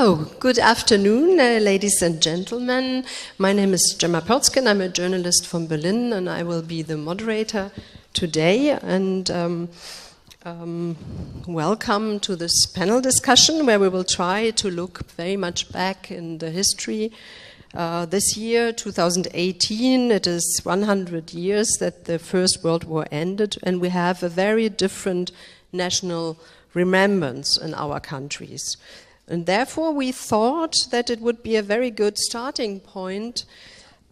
So, good afternoon, ladies and gentlemen. My name is Gemma Pörzgen. I'm a journalist from Berlin, and I will be the moderator today. And welcome to this panel discussion, where we will try to look very much back in the history. This year, 2018, it is 100 years that the First World War ended, and we have a very different national remembrance in our countries. And therefore, we thought that it would be a very good starting point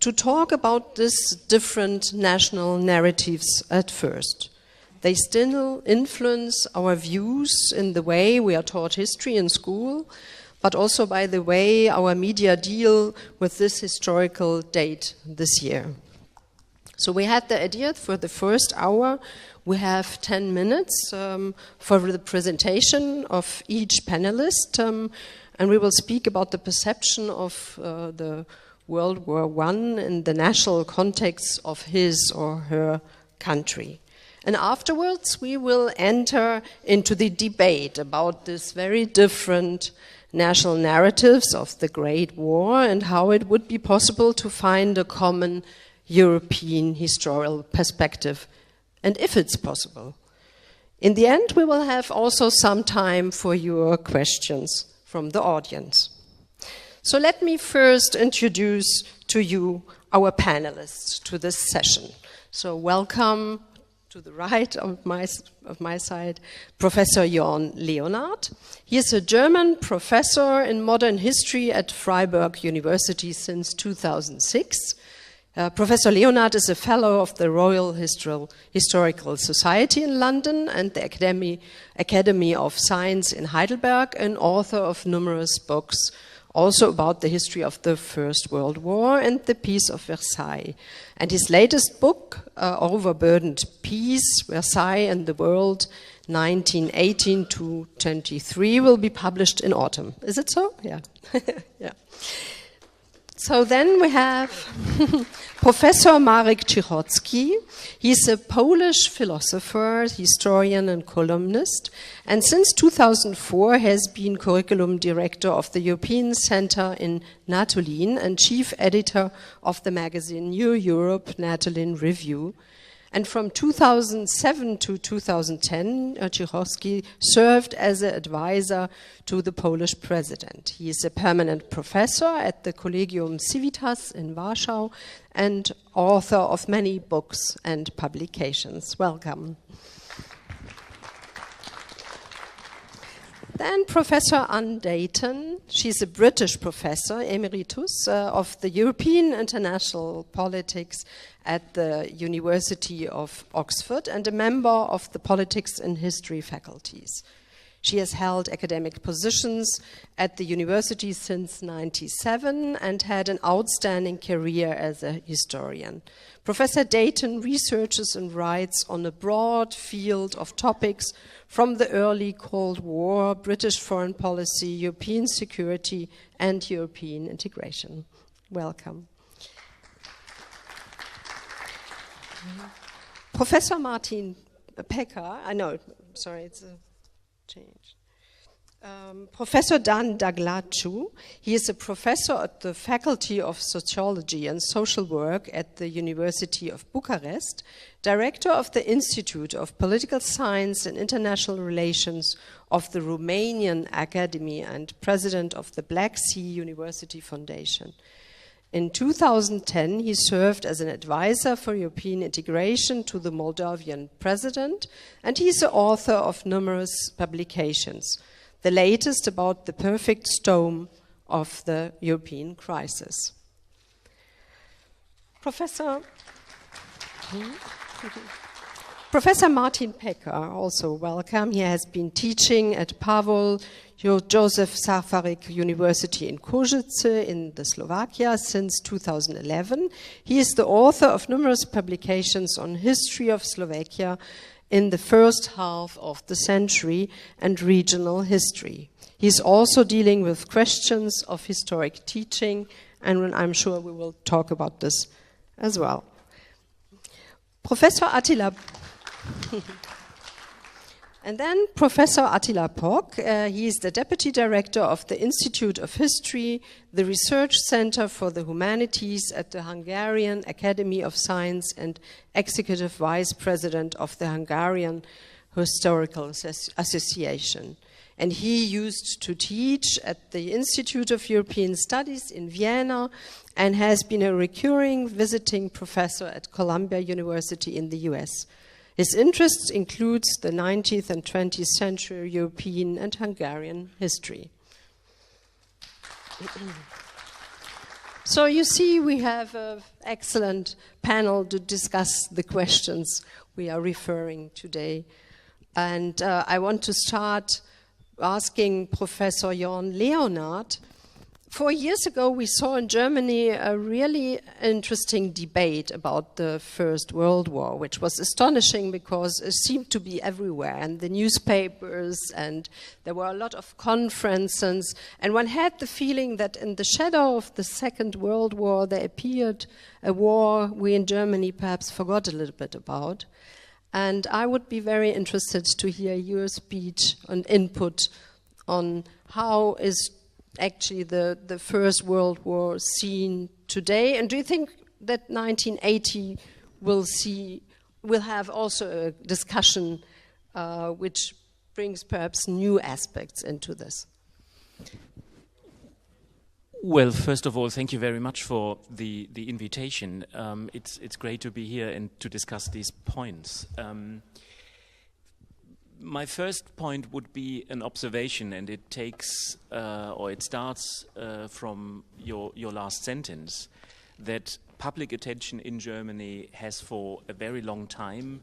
to talk about these different national narratives at first. They still influence our views in the way we are taught history in school, but also by the way our media deal with this historical date this year. So we had the idea for the first hour. We have 10 minutes for the presentation of each panelist, and we will speak about the perception of the World War I in the national context of his or her country. And afterwards, we will enter into the debate about this very different national narratives of the Great War and how it would be possible to find a common European historical perspective, and if it's possible. In the end, we will have also some time for your questions from the audience. So let me first introduce to you our panelists to this session. So welcome to the right of my side, Professor Jörn Leonhard. He is a German professor in modern history at Freiburg University since 2006. Professor Leonhard is a fellow of the Royal Historical Society in London and the Academy of Science in Heidelberg, and author of numerous books also about the history of the First World War and the Peace of Versailles. And his latest book, Overburdened Peace, Versailles and the World, 1918 to 23, will be published in autumn. Is it so? Yeah. Yeah. So then we have Professor Marek Cichocki. He's a Polish philosopher, historian and columnist, and since 2004 has been curriculum director of the European Center in Natolin and chief editor of the magazine New Europe Natolin Review. And from 2007 to 2010, Cichocki served as an advisor to the Polish president. He is a permanent professor at the Collegium Civitas in Warsaw and author of many books and publications. Welcome. Then Professor Anne Dayton. She's a British professor emeritus of the European International Politics at the University of Oxford and a member of the Politics and History faculties. She has held academic positions at the university since 1997 and had an outstanding career as a historian. Professor Dayton researches and writes on a broad field of topics from the early Cold War, British foreign policy, European security, and European integration. Welcome. Professor Martin Pecker, it's a change. Professor Dan Daglaciu, he is a professor at the Faculty of Sociology and Social Work at the University of Bucharest, director of the Institute of Political Science and International Relations of the Romanian Academy, and president of the Black Sea University Foundation. In 2010, he served as an advisor for European integration to the Moldovan president, and he is the author of numerous publications, the latest about the perfect storm of the European crisis. Professor Martin Pecker, also welcome. He has been teaching at Pavol Josef Safarik University in Košice in the Slovakia since 2011. He is the author of numerous publications on history of Slovakia in the first half of the century and regional history. He's also dealing with questions of historic teaching, and I'm sure we will talk about this as well. Professor Attila And then Professor Attila Pock, he is the Deputy Director of the Institute of History, the Research Center for the Humanities at the Hungarian Academy of Science and Executive Vice President of the Hungarian Historical Association. And he used to teach at the Institute of European Studies in Vienna and has been a recurring visiting professor at Columbia University in the US. His interests includes the 19th and 20th century European and Hungarian history. So you see, we have an excellent panel to discuss the questions we are referring today. And I want to start asking Professor Jon Leonard. 4 years ago, we saw in Germany a really interesting debate about the First World War, which was astonishing because it seemed to be everywhere, and the newspapers, and there were a lot of conferences, and one had the feeling that in the shadow of the Second World War, there appeared a war we in Germany perhaps forgot a little bit about. And I would be very interested to hear your speech and input on how is actually the First World War seen today, and do you think that 1980 will have also a discussion which brings perhaps new aspects into this? Well, first of all, thank you very much for the invitation. It's great to be here and to discuss these points. My first point would be an observation, and it takes or it starts from your last sentence, that public attention in Germany has for a very long time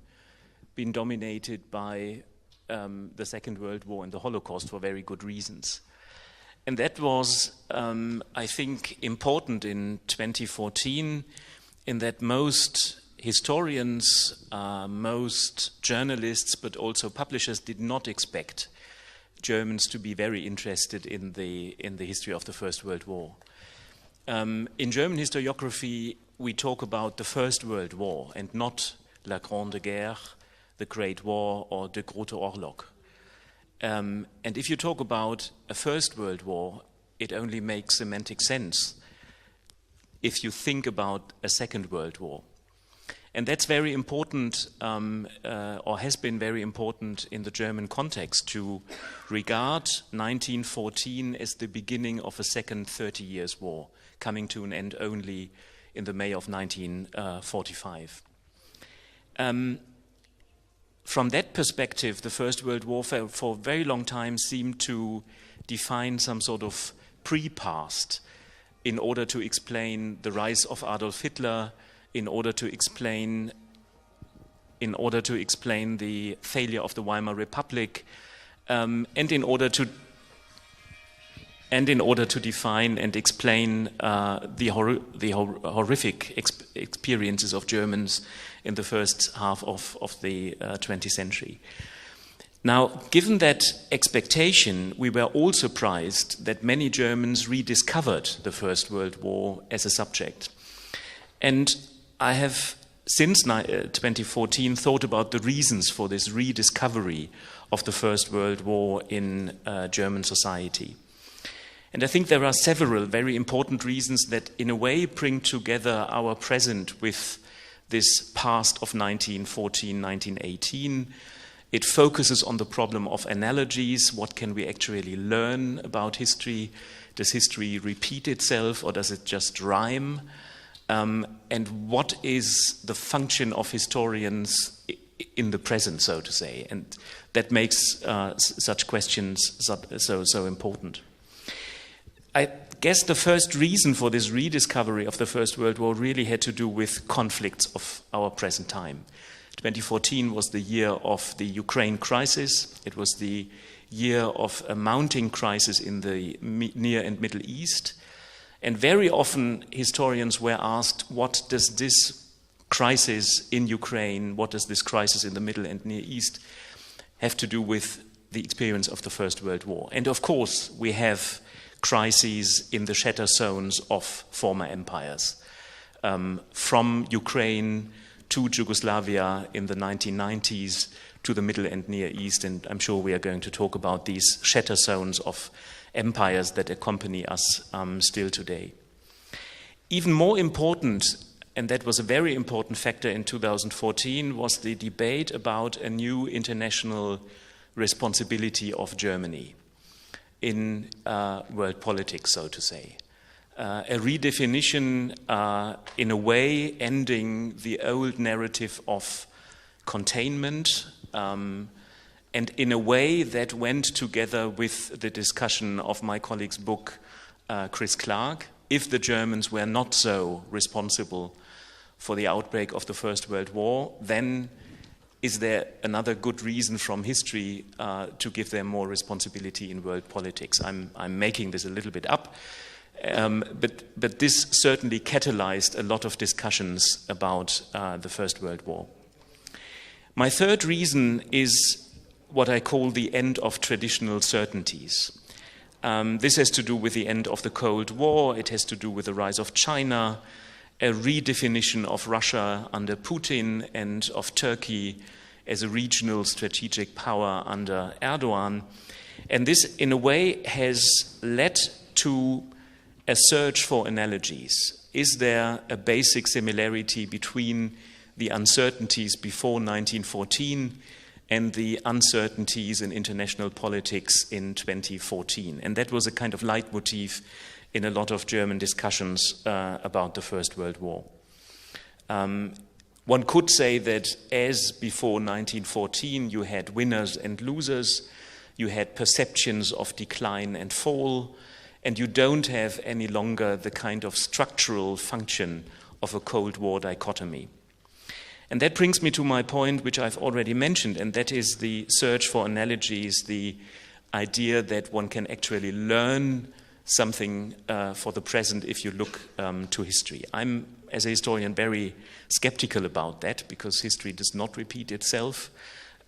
been dominated by the Second World War and the Holocaust for very good reasons. And that was, I think, important in 2014, in that most historians, most journalists, but also publishers did not expect Germans to be very interested in the history of the First World War. In German historiography, we talk about the First World War and not La Grande Guerre, the Great War, or the Grote Oorlog. And if you talk about a First World War, it only makes semantic sense if you think about a Second World War. And that's very important, or has been very important in the German context, to regard 1914 as the beginning of a second 30 Years' War, coming to an end only in the May of 1945. From that perspective, the First World War for a very long time seemed to define some sort of pre-past in order to explain the rise of Adolf Hitler, in order to explain the failure of the Weimar Republic, and in order to define and explain the horrific experiences of Germans in the first half of the 20th century. Now, given that expectation, we were all surprised that many Germans rediscovered the First World War as a subject. And I have, since 2014, thought about the reasons for this rediscovery of the First World War in German society. And I think there are several very important reasons that in a way bring together our present with this past of 1914, 1918. It focuses on the problem of analogies. What can we actually learn about history? Does history repeat itself, or does it just rhyme? And what is the function of historians in the present, so to say? And that makes such questions so important. I guess the first reason for this rediscovery of the First World War really had to do with conflicts of our present time. 2014 was the year of the Ukraine crisis. It was the year of a mounting crisis in the Near and Middle East. And very often historians were asked, what does this crisis in Ukraine, what does this crisis in the Middle and Near East have to do with the experience of the First World War? And of course, we have crises in the shatter zones of former empires. From Ukraine to Yugoslavia in the 1990s, to the Middle and Near East, and I'm sure we are going to talk about these shatter zones of empires that accompany us still today. Even more important, and that was a very important factor in 2014, was the debate about a new international responsibility of Germany in world politics, so to say. A redefinition, in a way, ending the old narrative of containment, and in a way that went together with the discussion of my colleague's book, Chris Clark. If the Germans were not so responsible for the outbreak of the First World War, then is there another good reason from history to give them more responsibility in world politics? I'm making this a little bit up, but this certainly catalyzed a lot of discussions about the First World War. My third reason is what I call the end of traditional certainties. This has to do with the end of the Cold War. It has to do with the rise of China, a redefinition of Russia under Putin and of Turkey as a regional strategic power under Erdogan. And this, in a way, has led to a search for analogies. Is there a basic similarity between the uncertainties before 1914 and the uncertainties in international politics in 2014? And that was a kind of leitmotif in a lot of German discussions about the First World War. One could say that as before 1914 you had winners and losers, you had perceptions of decline and fall, and you don't have any longer the kind of structural function of a Cold War dichotomy. And that brings me to my point, which I've already mentioned, and that is the search for analogies, the idea that one can actually learn something for the present if you look to history. I'm, as a historian, very skeptical about that, because history does not repeat itself,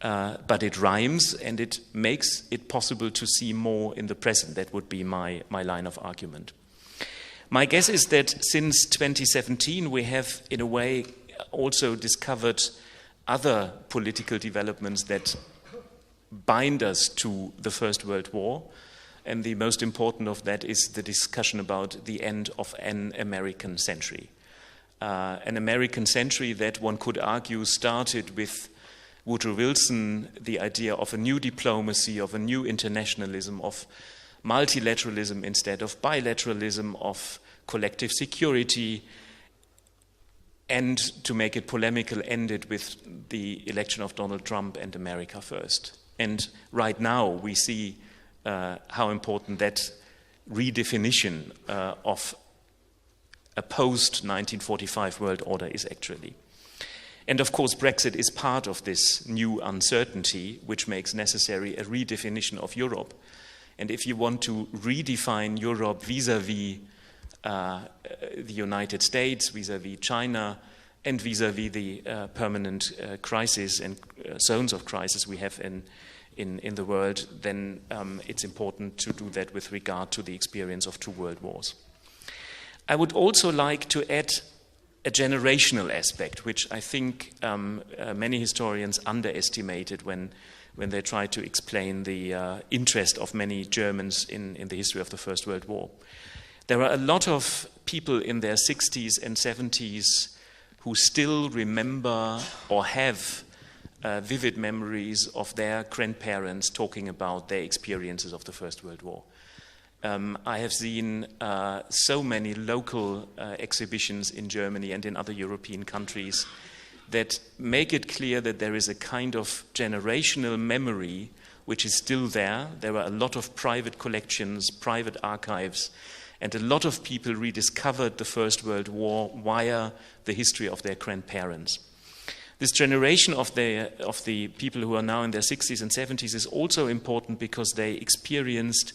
but it rhymes, and it makes it possible to see more in the present. That would be my line of argument. My guess is that since 2017 we have, in a way, also discovered other political developments that bind us to the First World War, and the most important of that is the discussion about the end of an American century. An American century that one could argue started with Woodrow Wilson, the idea of a new diplomacy, of a new internationalism, of multilateralism instead of bilateralism, of collective security, and, to make it polemical, ended with the election of Donald Trump and America First. And right now we see how important that redefinition of a post-1945 world order is actually. And of course Brexit is part of this new uncertainty, which makes necessary a redefinition of Europe. And if you want to redefine Europe vis-à-vis the United States, vis-à-vis China, and vis-à-vis the permanent crisis and zones of crisis we have in the world, then it's important to do that with regard to the experience of two world wars. I would also like to add a generational aspect, which I think many historians underestimated when they tried to explain the interest of many Germans in the history of the First World War. There are a lot of people in their 60s and 70s who still remember or have vivid memories of their grandparents talking about their experiences of the First World War. I have seen so many local exhibitions in Germany and in other European countries that make it clear that there is a kind of generational memory which is still there. There are a lot of private collections, private archives, and a lot of people rediscovered the First World War via the history of their grandparents. This generation of the people who are now in their 60s and 70s is also important because they experienced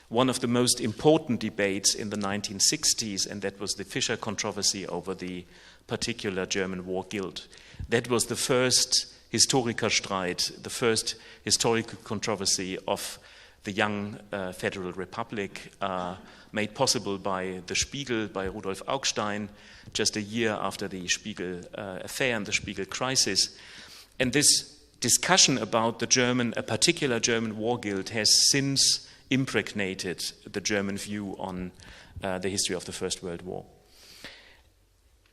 one of the most important debates in the 1960s, and that was the Fischer controversy over the particular German war guild. That was the first Historikerstreit, the first historical controversy of the young Federal Republic, made possible by the Spiegel, by Rudolf Augstein, just a year after the Spiegel affair and the Spiegel crisis. And this discussion about a particular German war guild has since impregnated the German view on the history of the First World War.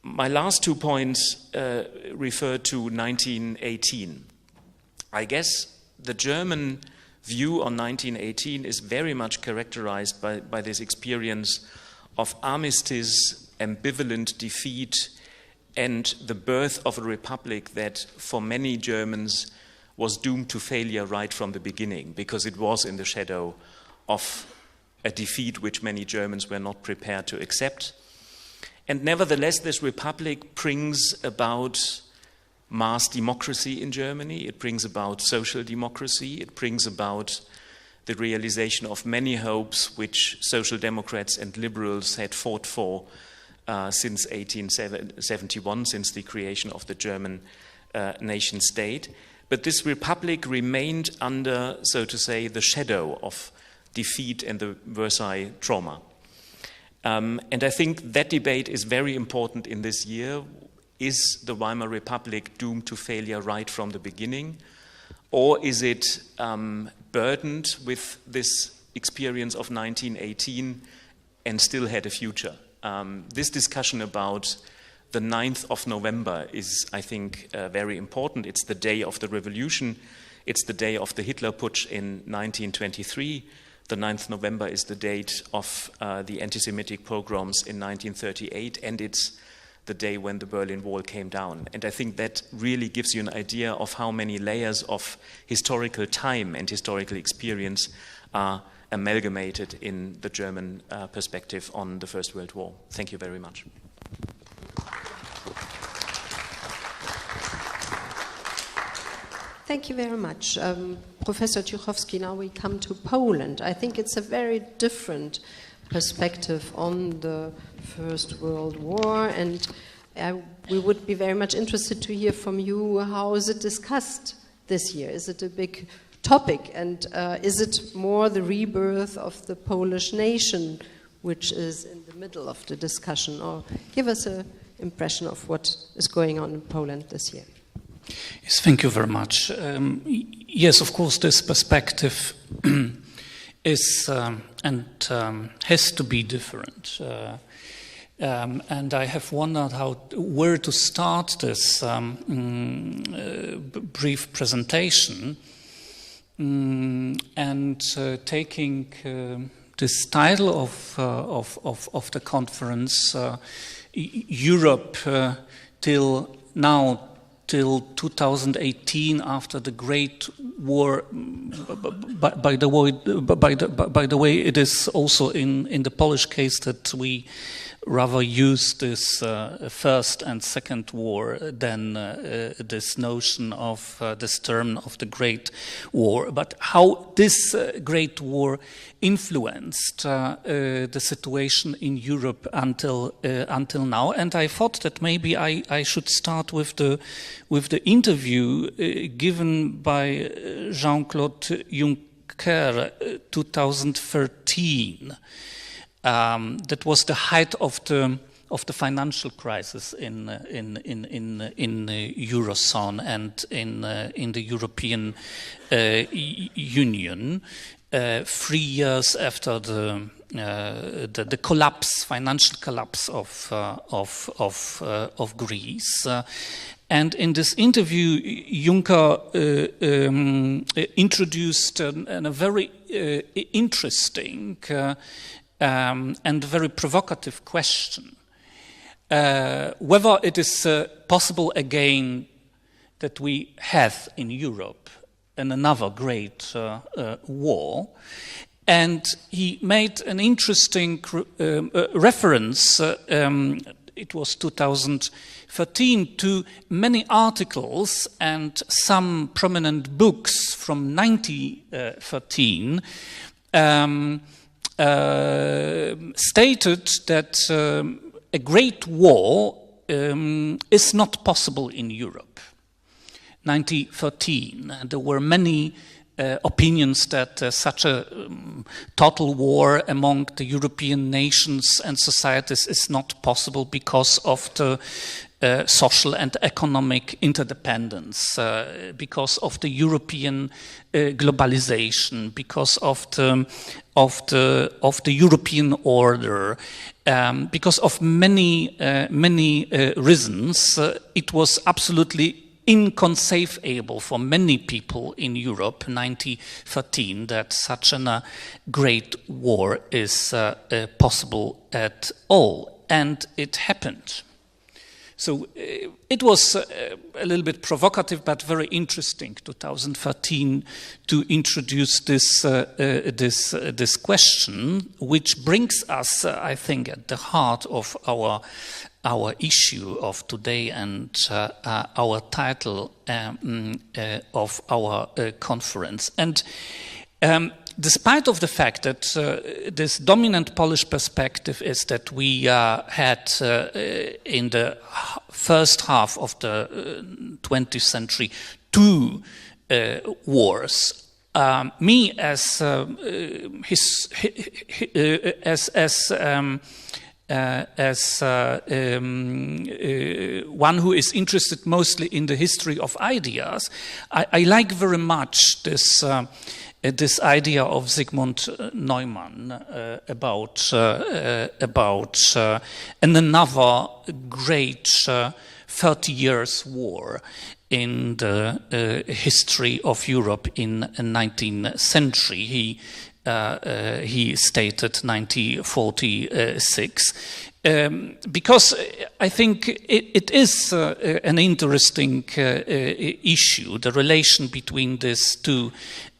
My last 2 points refer to 1918. I guess the German view on 1918 is very much characterized by this experience of armistice, ambivalent defeat, and the birth of a republic that for many Germans was doomed to failure right from the beginning, because it was in the shadow of a defeat which many Germans were not prepared to accept. And nevertheless, this republic brings about mass democracy in Germany, it brings about social democracy, it brings about the realization of many hopes which social democrats and liberals had fought for since 1871, since the creation of the German nation state. But this republic remained under, so to say, the shadow of defeat and the Versailles trauma. And I think that debate is very important in this year. Is the Weimar Republic doomed to failure right from the beginning? Or is it burdened with this experience of 1918 and still had a future? This discussion about the 9th of November is, I think, very important. It's the day of the revolution. It's the day of the Hitler Putsch in 1923. The 9th November is the date of the anti-Semitic pogroms in 1938, and it's the day when the Berlin Wall came down. And I think that really gives you an idea of how many layers of historical time and historical experience are amalgamated in the German perspective on the First World War. Thank you very much. Thank you very much. Professor Ciuchowski, now we come to Poland. I think it's a very different perspective on the First World War, and we would be very much interested to hear from you. How is it discussed this year? Is it a big topic, and is it more the rebirth of the Polish nation which is in the middle of the discussion? Or give us an impression of what is going on in Poland this year. Yes, thank you very much. Yes, of course, this perspective is and has to be different. And I have wondered where to start this brief presentation. And taking this title of the conference, Europe till now, till 2018, after the Great War. By the way, it is also in the Polish case that we rather use this First and Second War than this notion of this term of the Great War. But how this Great War influenced the situation in Europe until now, and I thought that maybe I should start with the interview given by Jean-Claude Juncker 2013. That was the height of the financial crisis in Eurozone and in the European Union. 3 years after the collapse, financial collapse of Greece. And in this interview, Juncker introduced a very interesting and very provocative question, whether it is possible again that we have in Europe another great war. And he made an interesting reference, it was 2013, to many articles and some prominent books from 1913, stated that a great war is not possible in Europe. 1913, there were many opinions that such a total war among the European nations and societies is not possible because of the social and economic interdependence, because of the European globalization, because of the European order, because of many reasons. It was absolutely inconceivable for many people in Europe, 1913, that such a great war is possible at all, and it happened. So it was a little bit provocative, but very interesting, 2013, to introduce this question, which brings us, I think, at the heart of our issue of today and our title of our conference. And despite of the fact that this dominant Polish perspective is that we had in the first half of the 20th century 2 wars, me as one who is interested mostly in the history of ideas, I like very much this idea of Zygmunt Neumann about another great 30 years war in the history of Europe in the 19th century. He stated 1946, because I think it is an interesting issue, the relation between these 2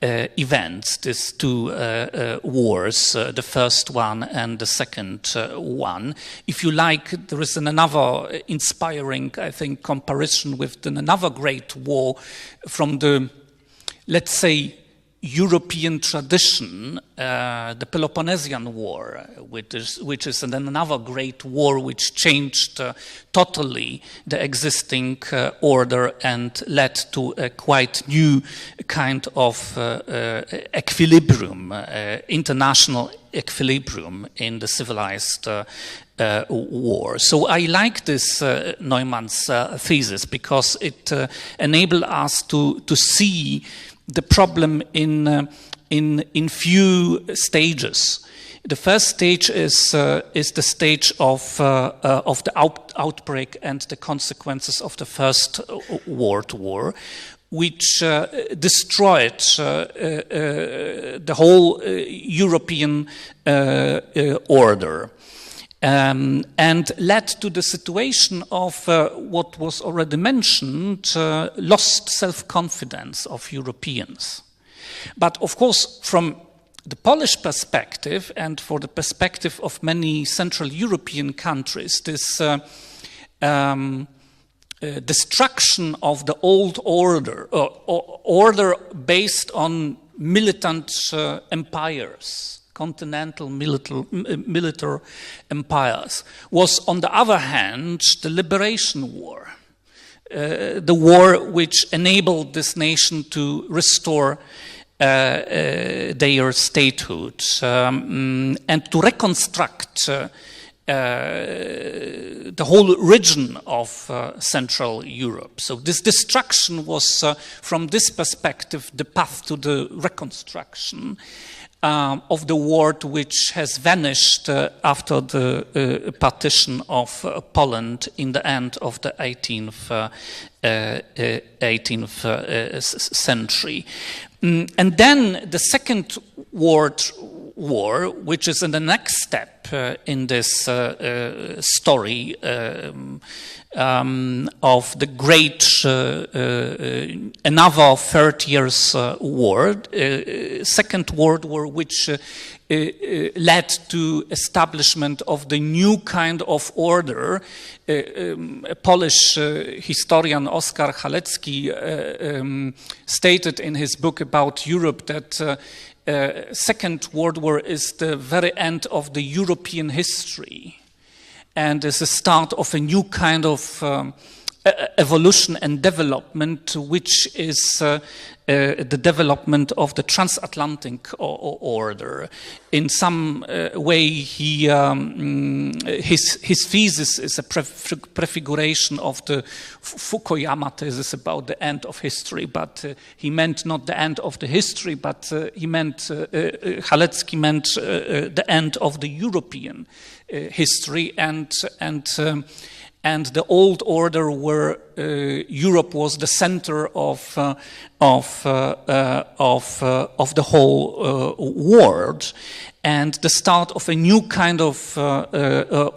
events, these 2 wars, the first one and the second one. If you like, there is another inspiring, I think, comparison with another great war from the, let's say, European tradition, the Peloponnesian War, which is another great war which changed totally the existing order and led to a quite new kind of equilibrium, international equilibrium in the civilized war. So I like this Neumann's thesis, because it enabled us to see the problem in few stages. The first stage is the stage of the outbreak and the consequences of the First World War, which destroyed the whole European order. And led to the situation of what was already mentioned, lost self-confidence of Europeans. But of course, from the Polish perspective and for the perspective of many Central European countries, this destruction of the old order, order based on militant empires, continental military empires, was on the other hand the liberation war, the war which enabled this nation to restore their statehood and to reconstruct the whole region of Central Europe. So this destruction was, from this perspective, the path to the reconstruction of the world which has vanished after the partition of Poland in the end of the 18th century. And then the Second World War, which is in the next step in this story of the great another 30 years war, Second World War, which led to establishment of the new kind of order. A Polish historian Oskar Halecki stated in his book about Europe that Second World War is the very end of the European history and is the start of a new kind of evolution and development, which is the development of the transatlantic order. In some way, his thesis is a prefiguration of the Fukuyama thesis about the end of history, but he meant not the end of the history, but Halecki meant the end of the European history, and the old order where Europe was the center of the whole world, and the start of a new kind of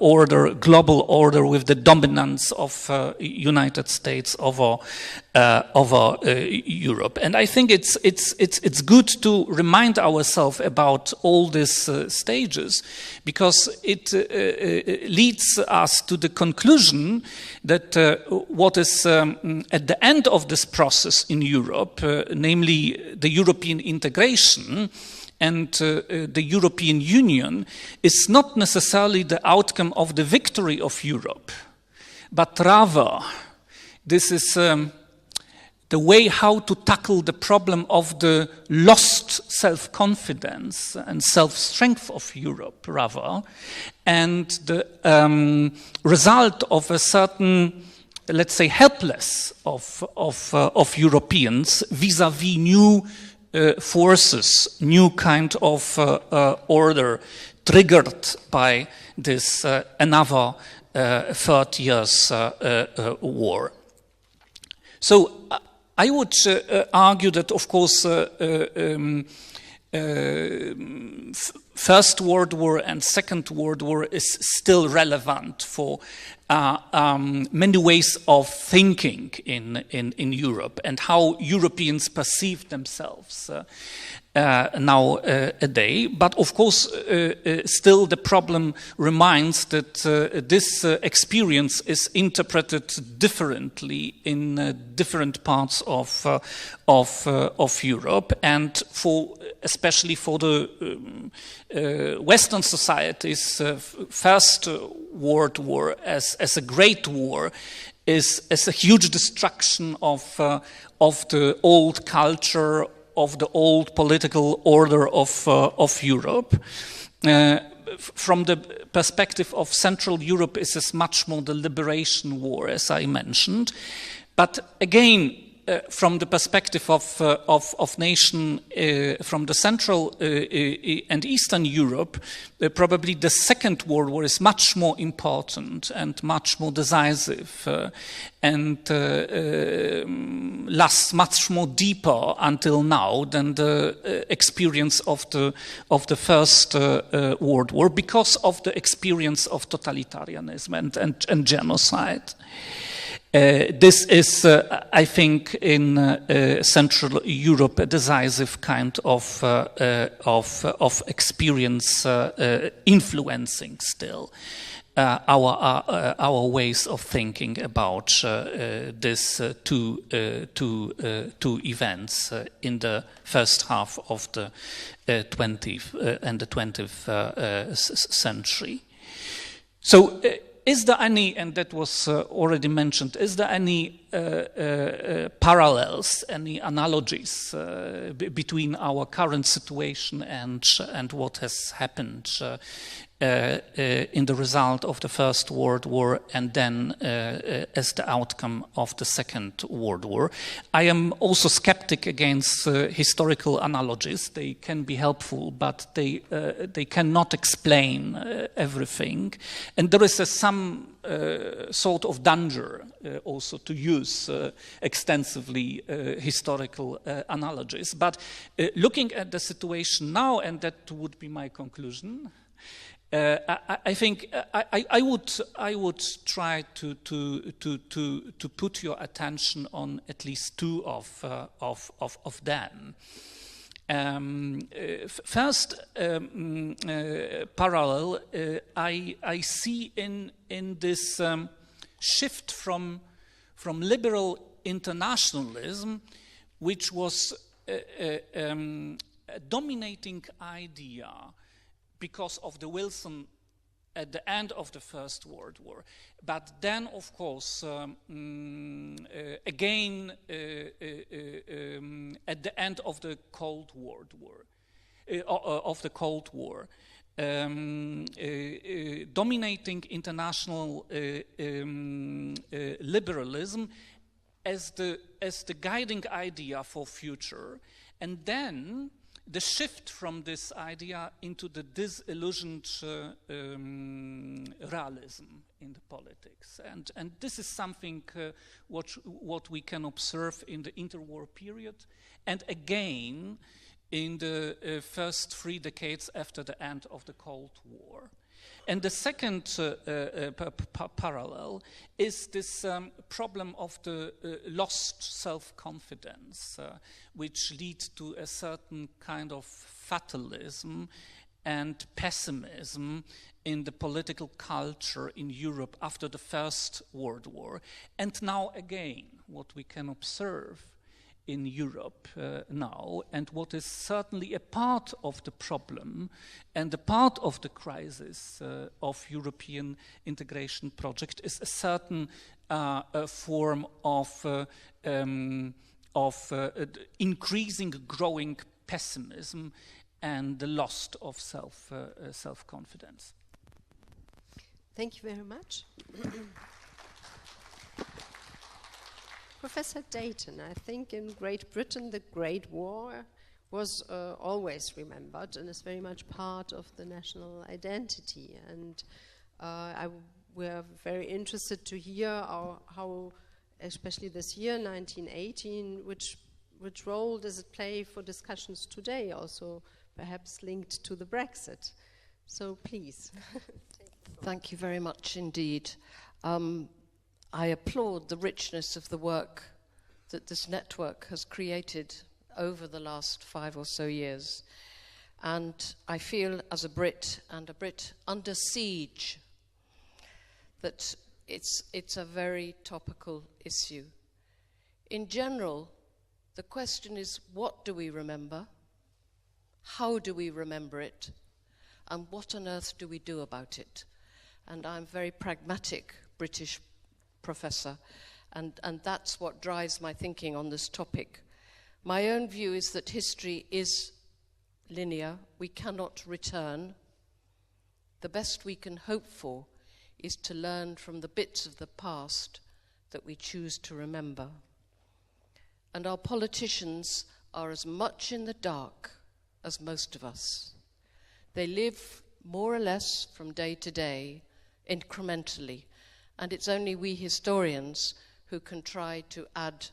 order, global order, with the dominance of United States over Europe. And I think it's good to remind ourselves about all these stages, because it leads us to the conclusion that what is at the end of this process in Europe, namely the European integration and the European Union, is not necessarily the outcome of the victory of Europe, but rather this is the way how to tackle the problem of the lost self-confidence and self-strength of Europe, rather, and the result of a certain, let's say, helpless of Europeans vis-à-vis new forces, new kind of order triggered by this another 30 years war. So I would argue that, of course, First World War and Second World War is still relevant for many ways of thinking in Europe and how Europeans perceive themselves nowadays. But of course, still the problem remains that this experience is interpreted differently in different parts of Europe, and especially for the Western societies, First World War as a great war is a huge destruction of the old culture, of the old political order of Europe. From the perspective of Central Europe, it is much more the liberation war, as I mentioned. But again, from the perspective of nation from the Central and Eastern Europe, probably the Second World War is much more important and much more decisive and lasts much more deeper until now than the experience of the First World War, because of the experience of totalitarianism and genocide. This is, I think, in Central Europe, a decisive kind of experience influencing still our ways of thinking about these two events in the first half of the 20th and the 20th century. So. Is there any, and that was already mentioned, is there any parallels, any analogies between our current situation and what has happened in the result of the First World War and then as the outcome of the Second World War? I am also skeptic against historical analogies. They can be helpful, but they cannot explain everything. And there is some sort of danger also to use extensively historical analogies. But looking at the situation now, and that would be my conclusion, I think I would try to put your attention on at least two of them. First parallel I see in this shift from liberal internationalism, which was a dominating idea because of the Wilson at the end of the First World War. But then, of course, again at the end of the Cold War, dominating international liberalism as the guiding idea for future, and then the shift from this idea into the disillusioned realism in the politics, and this is something what we can observe in the interwar period, and again in the first 3 decades after the end of the Cold War. And the second parallel is this problem of the lost self-confidence, which leads to a certain kind of fatalism and pessimism in the political culture in Europe after the First World War. And now again, what we can observe in Europe now, and what is certainly a part of the problem and a part of the crisis of European integration project is a certain form of increasing, growing pessimism and the loss of self-confidence. Thank you very much. Professor Dayton, I think in Great Britain the Great War was always remembered and is very much part of the national identity. And we're very interested to hear how, especially this year, 1918, which role does it play for discussions today, also perhaps linked to the Brexit. So please. Thank you very much indeed. I applaud the richness of the work that this network has created over the last 5 or so years. And I feel, as a Brit and a Brit under siege, that it's a very topical issue. In general, the question is, what do we remember? How do we remember it? And what on earth do we do about it? And I'm a very pragmatic British professor, and that's what drives my thinking on this topic. My own view is that history is linear. We cannot return. The best we can hope for is to learn from the bits of the past that we choose to remember. And our politicians are as much in the dark as most of us. They live more or less from day to day, incrementally, and it's only we historians who can try to add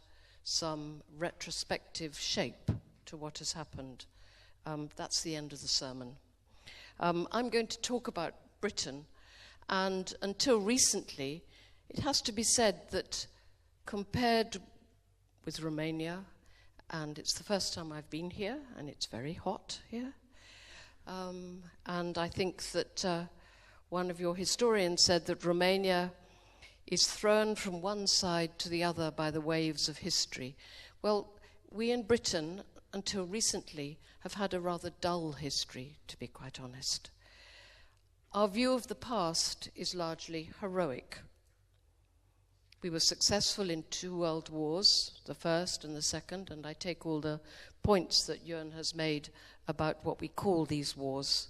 some retrospective shape to what has happened. That's the end of the sermon. I'm going to talk about Britain, and until recently, it has to be said that compared with Romania, and it's the first time I've been here, and it's very hot here, and I think that one of your historians said that Romania is thrown from one side to the other by the waves of history. Well, we in Britain, until recently, have had a rather dull history, to be quite honest. Our view of the past is largely heroic. We were successful in 2 world wars, the first and the second, and I take all the points that Jörn has made about what we call these wars.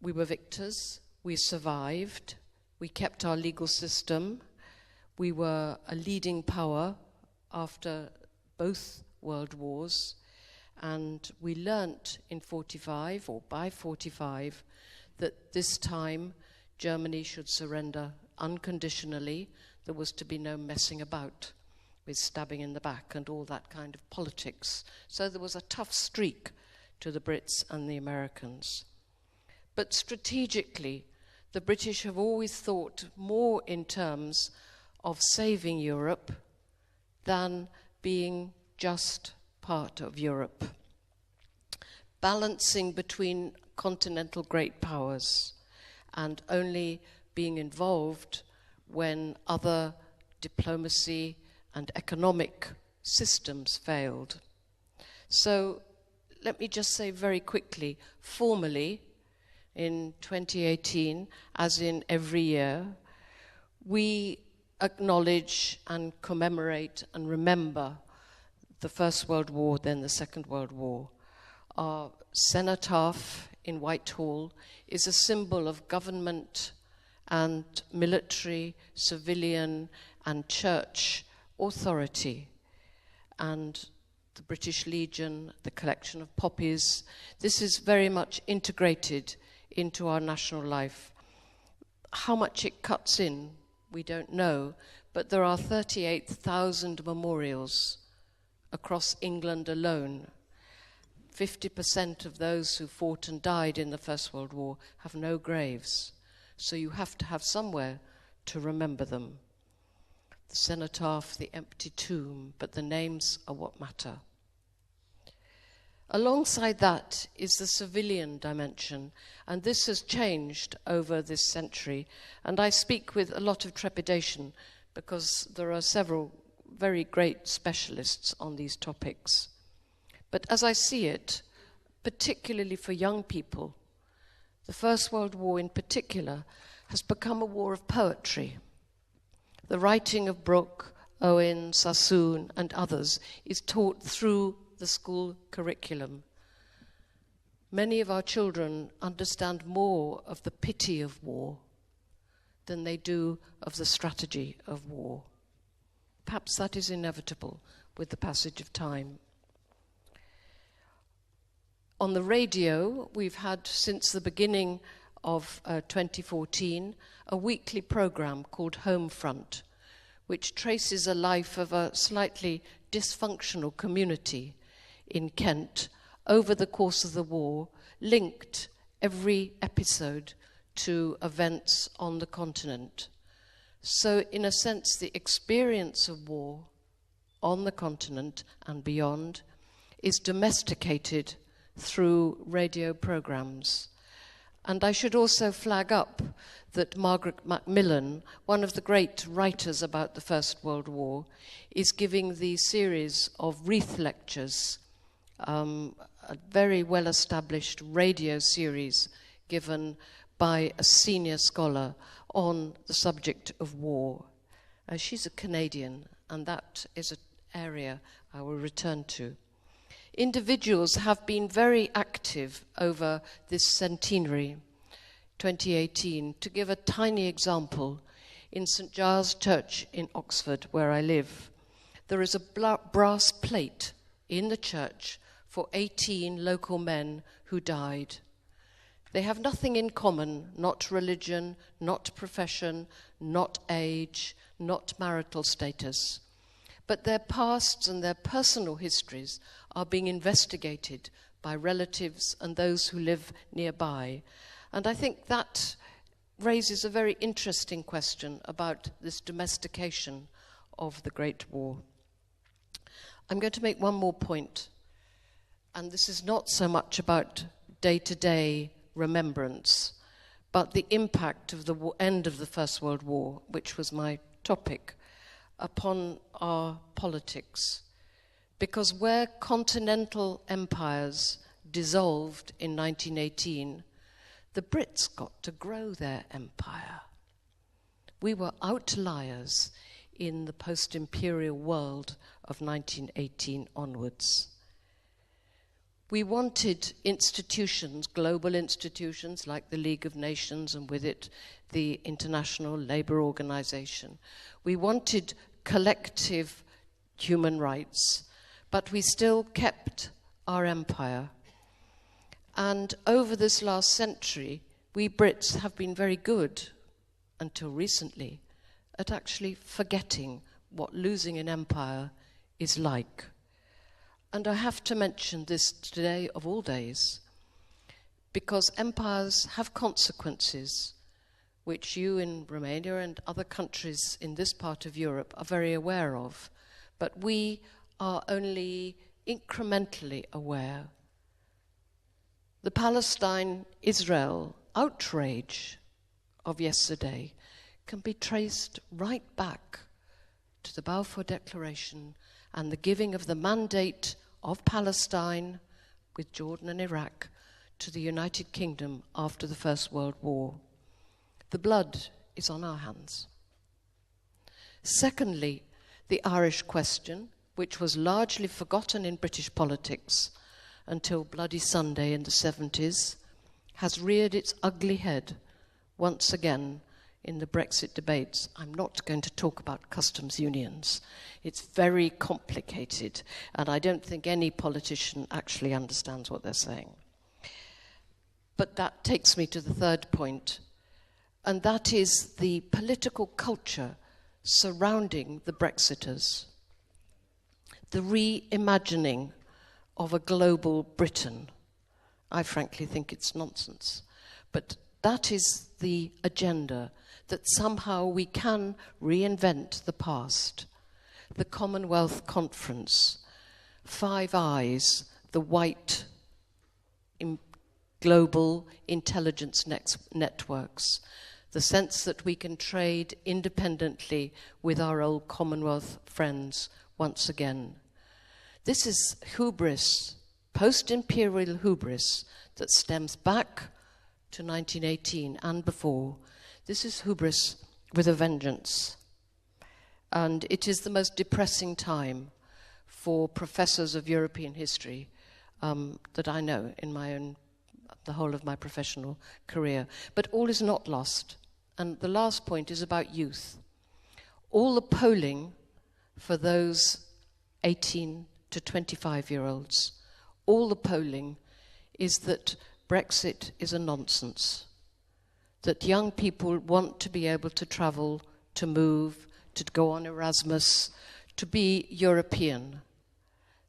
We were victors, we survived, we kept our legal system, we were a leading power after both world wars, and we learnt in 45, or by 45, that this time Germany should surrender unconditionally. There was to be no messing about with stabbing in the back and all that kind of politics. So there was a tough streak to the Brits and the Americans. But strategically, the British have always thought more in terms of saving Europe than being just part of Europe, balancing between continental great powers and only being involved when other diplomacy and economic systems failed. So let me just say very quickly, formally, in 2018, as in every year, we acknowledge and commemorate and remember the First World War, then the Second World War. Our cenotaph in Whitehall is a symbol of government and military, civilian and church authority, and the British Legion, the collection of poppies. This is very much integrated into our national life. How much it cuts in, we don't know, but there are 38,000 memorials across England alone. 50% of those who fought and died in the First World War have no graves, so you have to have somewhere to remember them. The cenotaph, the empty tomb, but the names are what matter. Alongside that is the civilian dimension, and this has changed over this century. And I speak with a lot of trepidation because there are several very great specialists on these topics. But as I see it, particularly for young people, the First World War in particular has become a war of poetry. The writing of Brooke, Owen, Sassoon, and others is taught through the school curriculum. Many of our children understand more of the pity of war than they do of the strategy of war. Perhaps that is inevitable with the passage of time. On the radio, we've had, since the beginning of 2014, a weekly program called Homefront, which traces a life of a slightly dysfunctional community in Kent over the course of the war, linked every episode to events on the continent. So, in a sense, the experience of war on the continent and beyond is domesticated through radio programs. And I should also flag up that Margaret Macmillan, one of the great writers about the First World War, is giving the series of wreath lectures, a very well-established radio series given by a senior scholar on the subject of war. She's a Canadian, and that is an area I will return to. Individuals have been very active over this centenary, 2018. To give a tiny example, in St. Giles Church in Oxford, where I live, there is a brass plate in the church for 18 local men who died. They have nothing in common, not religion, not profession, not age, not marital status. But their pasts and their personal histories are being investigated by relatives and those who live nearby. And I think that raises a very interesting question about this domestication of the Great War. I'm going to make one more point, and this is not so much about day-to-day remembrance, but the impact of the end of the First World War, which was my topic, upon our politics. Because where continental empires dissolved in 1918, the Brits got to grow their empire. We were outliers in the post-imperial world of 1918 onwards. We wanted institutions, global institutions like the League of Nations and with it the International Labour Organization. We wanted collective human rights, but we still kept our empire. And over this last century, we Brits have been very good, until recently, at actually forgetting what losing an empire is like. And I have to mention this today of all days, because empires have consequences which you in Romania and other countries in this part of Europe are very aware of, but we are only incrementally aware. The Palestine-Israel outrage of yesterday can be traced right back to the Balfour Declaration and the giving of the mandate of Palestine with Jordan and Iraq to the United Kingdom after the First World War. The blood is on our hands. Secondly, the Irish question, which was largely forgotten in British politics until Bloody Sunday in the 70s, has reared its ugly head once again in the Brexit debates. I'm not going to talk about customs unions. It's very complicated, and I don't think any politician actually understands what they're saying. But that takes me to the third point, and that is the political culture surrounding the Brexiters. The reimagining of a global Britain. I frankly think it's nonsense. But that is the agenda, that somehow we can reinvent the past. The Commonwealth Conference, Five Eyes, the white global intelligence networks, the sense that we can trade independently with our old Commonwealth friends once again. This is hubris, post-imperial hubris, that stems back to 1918 and before. This is hubris with a vengeance. And it is the most depressing time for professors of European history that I know in the whole of my professional career. But all is not lost. And the last point is about youth. All the polling for those 18 to 25-year-olds, all the polling is that Brexit is a nonsense, that young people want to be able to travel, to move, to go on Erasmus, to be European.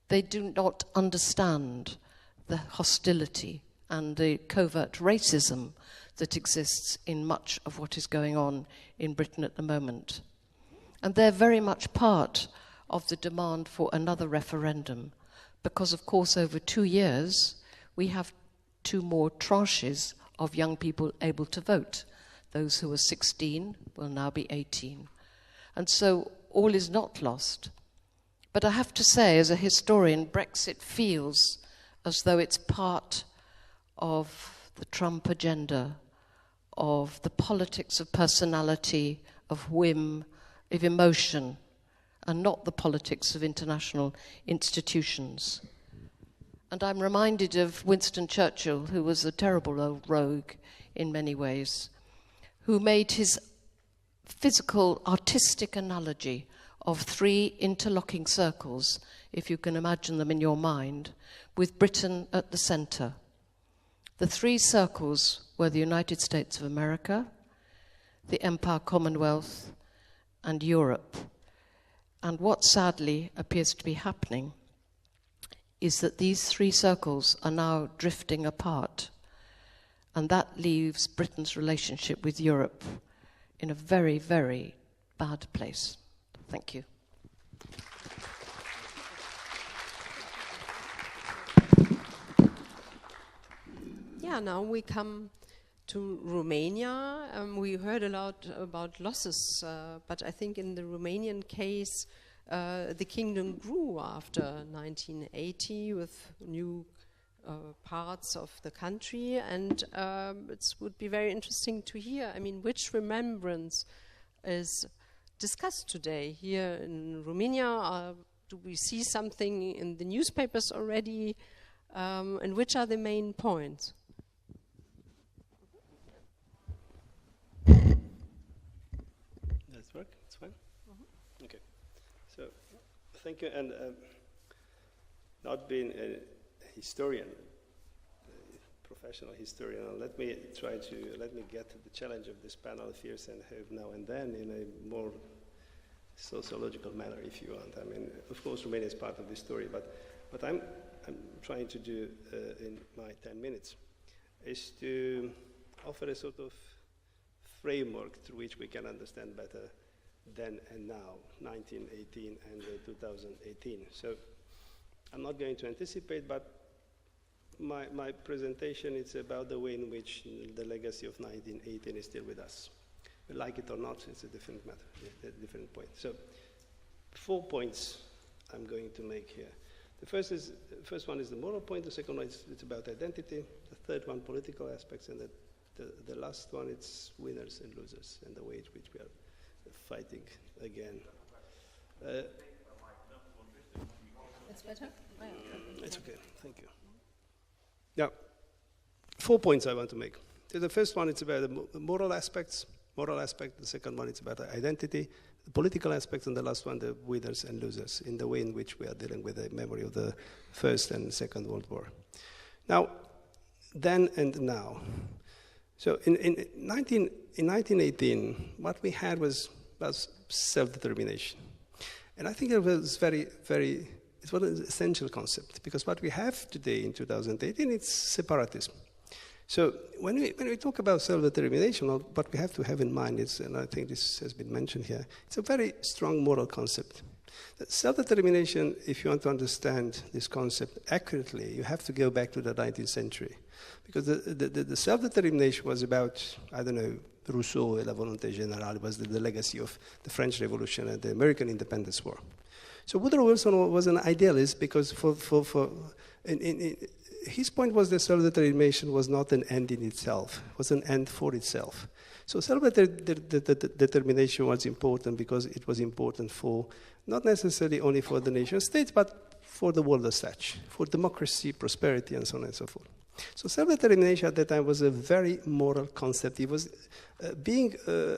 They do not understand the hostility and the covert racism that exists in much of what is going on in Britain at the moment. And they're very much part of the demand for another referendum, because, of course, over 2 years, we have 2 more tranches of young people able to vote. Those who were 16 will now be 18. And so all is not lost. But I have to say, as a historian, Brexit feels as though it's part of the Trump agenda, of the politics of personality, of whim, of emotion, and not the politics of international institutions. And I'm reminded of Winston Churchill, who was a terrible old rogue in many ways, who made his physical, artistic analogy of 3 interlocking circles, if you can imagine them in your mind, with Britain at the center. The 3 circles were the United States of America, the Empire Commonwealth, and Europe. And what sadly appears to be happening is that these 3 circles are now drifting apart, and that leaves Britain's relationship with Europe in a very, very bad place. Thank you. Yeah, now we come to Romania. We heard a lot about losses, but I think in the Romanian case, the kingdom grew after 1980 with new parts of the country, and it would be very interesting to hear, which remembrance is discussed today here in Romania. Do we see something in the newspapers already, and which are the main points? Does it work? It's fine? Mm-hmm. Okay. So, thank you. And not being a historian, a professional historian, let me get to the challenge of this panel fierce and hope now and then in a more sociological manner, if you want. Of course, Romania is part of this story, but I'm trying to do in my 10 minutes is to offer a sort of framework through which we can understand better then and now, 1918 and 2018. So I'm not going to anticipate, but my presentation is about the way in which the legacy of 1918 is still with us. We like it or not, it's a different matter, a different point. So 4 points I'm going to make here. The first one is the moral point. The second one is it's about identity. The third one, political aspects, and the last one, it's winners and losers, and the way in which we are fighting again. It's better? Oh, yeah. It's okay, thank you. Now, 4 points I want to make. So the first one, it's about the moral aspect. The second one, it's about identity, the political aspects, and the last one, the winners and losers, in the way in which we are dealing with the memory of the First and Second World War. Now, then and now. So in 1918, what we had was self-determination. And I think it was it was an essential concept, because what we have today in 2018, it's separatism. So when we talk about self-determination, what we have to have in mind is, and I think this has been mentioned here, it's a very strong moral concept. Self-determination, if you want to understand this concept accurately, you have to go back to the 19th century. Because the self-determination was about, I don't know, Rousseau et la volonté générale, was the legacy of the French Revolution and the American Independence War. So Woodrow Wilson was an idealist, because his point was that self-determination was not an end in itself, it was an end for itself. So self-determination was important because it was important for, not necessarily only for the nation states, but for the world as such, for democracy, prosperity, and so on and so forth. So self-determination at that time was a very moral concept. It was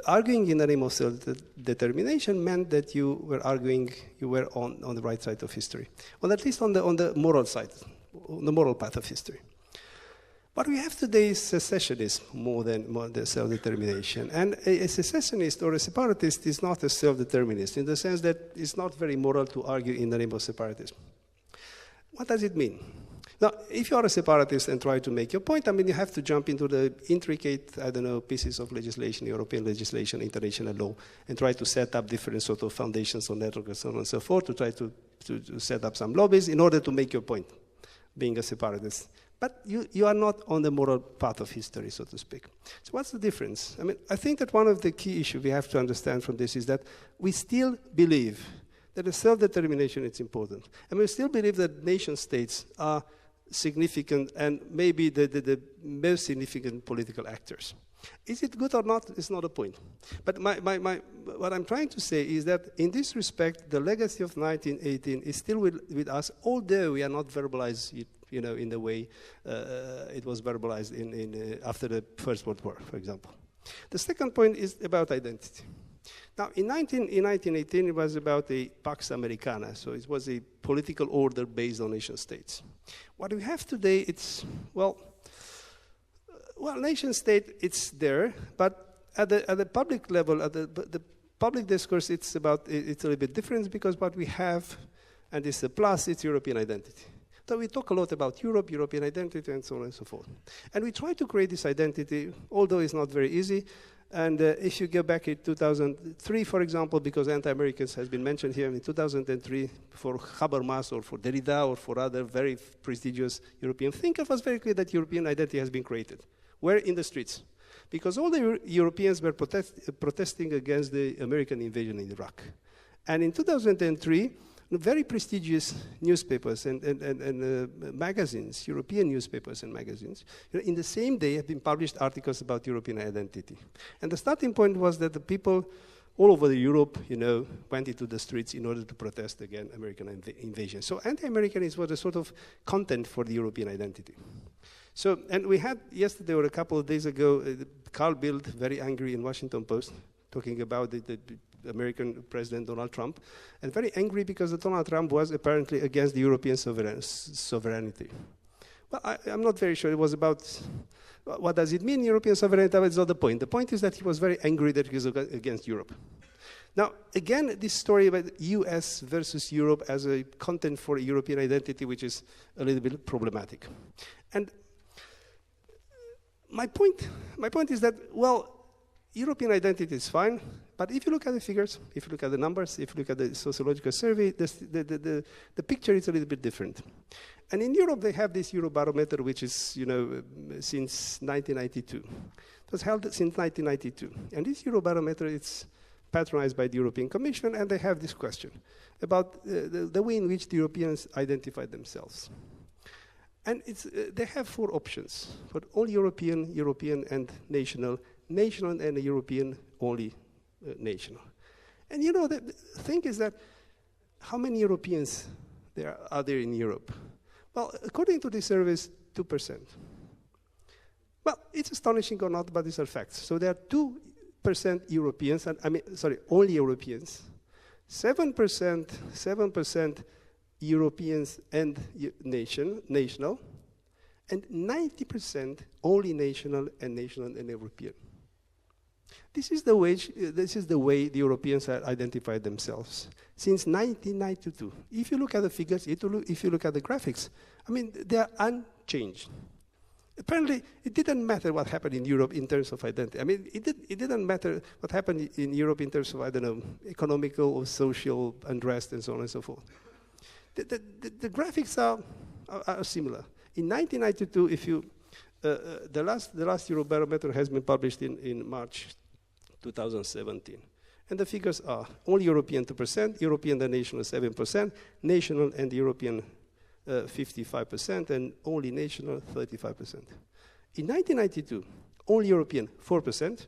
arguing in the name of self-determination meant that you were arguing, you were on the right side of history, or at least on the moral side, on the moral path of history. What we have today is secessionism more than self-determination. And a secessionist or a separatist is not a self-determinist, in the sense that it's not very moral to argue in the name of separatism. What does it mean? Now, if you are a separatist and try to make your point, I mean, you have to jump into the intricate, I don't know, pieces of legislation, European legislation, international law, and try to set up different sort of foundations or networks and so on and so forth, to try to set up some lobbies in order to make your point, being a separatist. But you are not on the moral path of history, so to speak. So what's the difference? I mean, I think that one of the key issues we have to understand from this is that we still believe that the self-determination is important. And we still believe that nation-states are significant and maybe the most significant political actors. Is it good or not? It's not a point. But what I'm trying to say is that in this respect, the legacy of 1918 is still with us, although we are not verbalized it, in the way it was verbalized after the First World War, for example. The second point is about identity. Now, in 1918, it was about a Pax Americana, so it was a political order based on nation states. What we have today, it's, well, nation state, it's there, but at the public level, at the public discourse, it's a little bit different, because what we have, and it's a plus, it's European identity. So we talk a lot about Europe, European identity, and so on and so forth. And we try to create this identity, although it's not very easy. And if you go back in 2003, for example, because anti-Americans has been mentioned here, in 2003, for Habermas or for Derrida or for other very prestigious European thinkers, it was very clear that European identity has been created. Where? In the streets. Because all the Europeans were protesting against the American invasion in Iraq. And in 2003, very prestigious newspapers and magazines, European newspapers and magazines, in the same day have been published articles about European identity. And the starting point was that the people all over Europe, went into the streets in order to protest against American invasion. So anti-Americanism was a sort of content for the European identity. So, and we had yesterday or a couple of days ago, Carl Bildt, very angry in Washington Post, talking about the American President Donald Trump, and very angry because Donald Trump was apparently against the European sovereignty. Well, I'm not very sure. It was about, what does it mean, European sovereignty? That's not the point. The point is that he was very angry that he was against Europe. Now, again, this story about US versus Europe as a content for European identity, which is a little bit problematic. And my point is that, well, European identity is fine, but if you look at the figures, if you look at the numbers, if you look at the sociological survey, the picture is a little bit different. And in Europe, they have this Eurobarometer, which is, since 1992. It was held since 1992. And this Eurobarometer, it's patronized by the European Commission, and they have this question about the way in which the Europeans identify themselves. And they have 4 options, for all European, European and national, national and European only national. And you know, the thing is that how many Europeans are there in Europe? Well, according to the surveys, 2%. Well, it's astonishing or not, but these are facts. So there are 2% Europeans, only Europeans, 7% Europeans and national, and 90% only national and European. This is the way the Europeans have identified themselves since 1992. If you look at the figures, if you look at the graphics, I mean, they are unchanged. Apparently, it didn't matter what happened in Europe in terms of identity. I mean, it didn't matter what happened in Europe in terms of, I don't know, economical or social unrest and so on and so forth. The graphics are similar. In 1992, if you the last Eurobarometer has been published in March 2017, and the figures are all European 2%, European and national 7%, national and European 55%, and only national 35%. In 1992, all European 4%,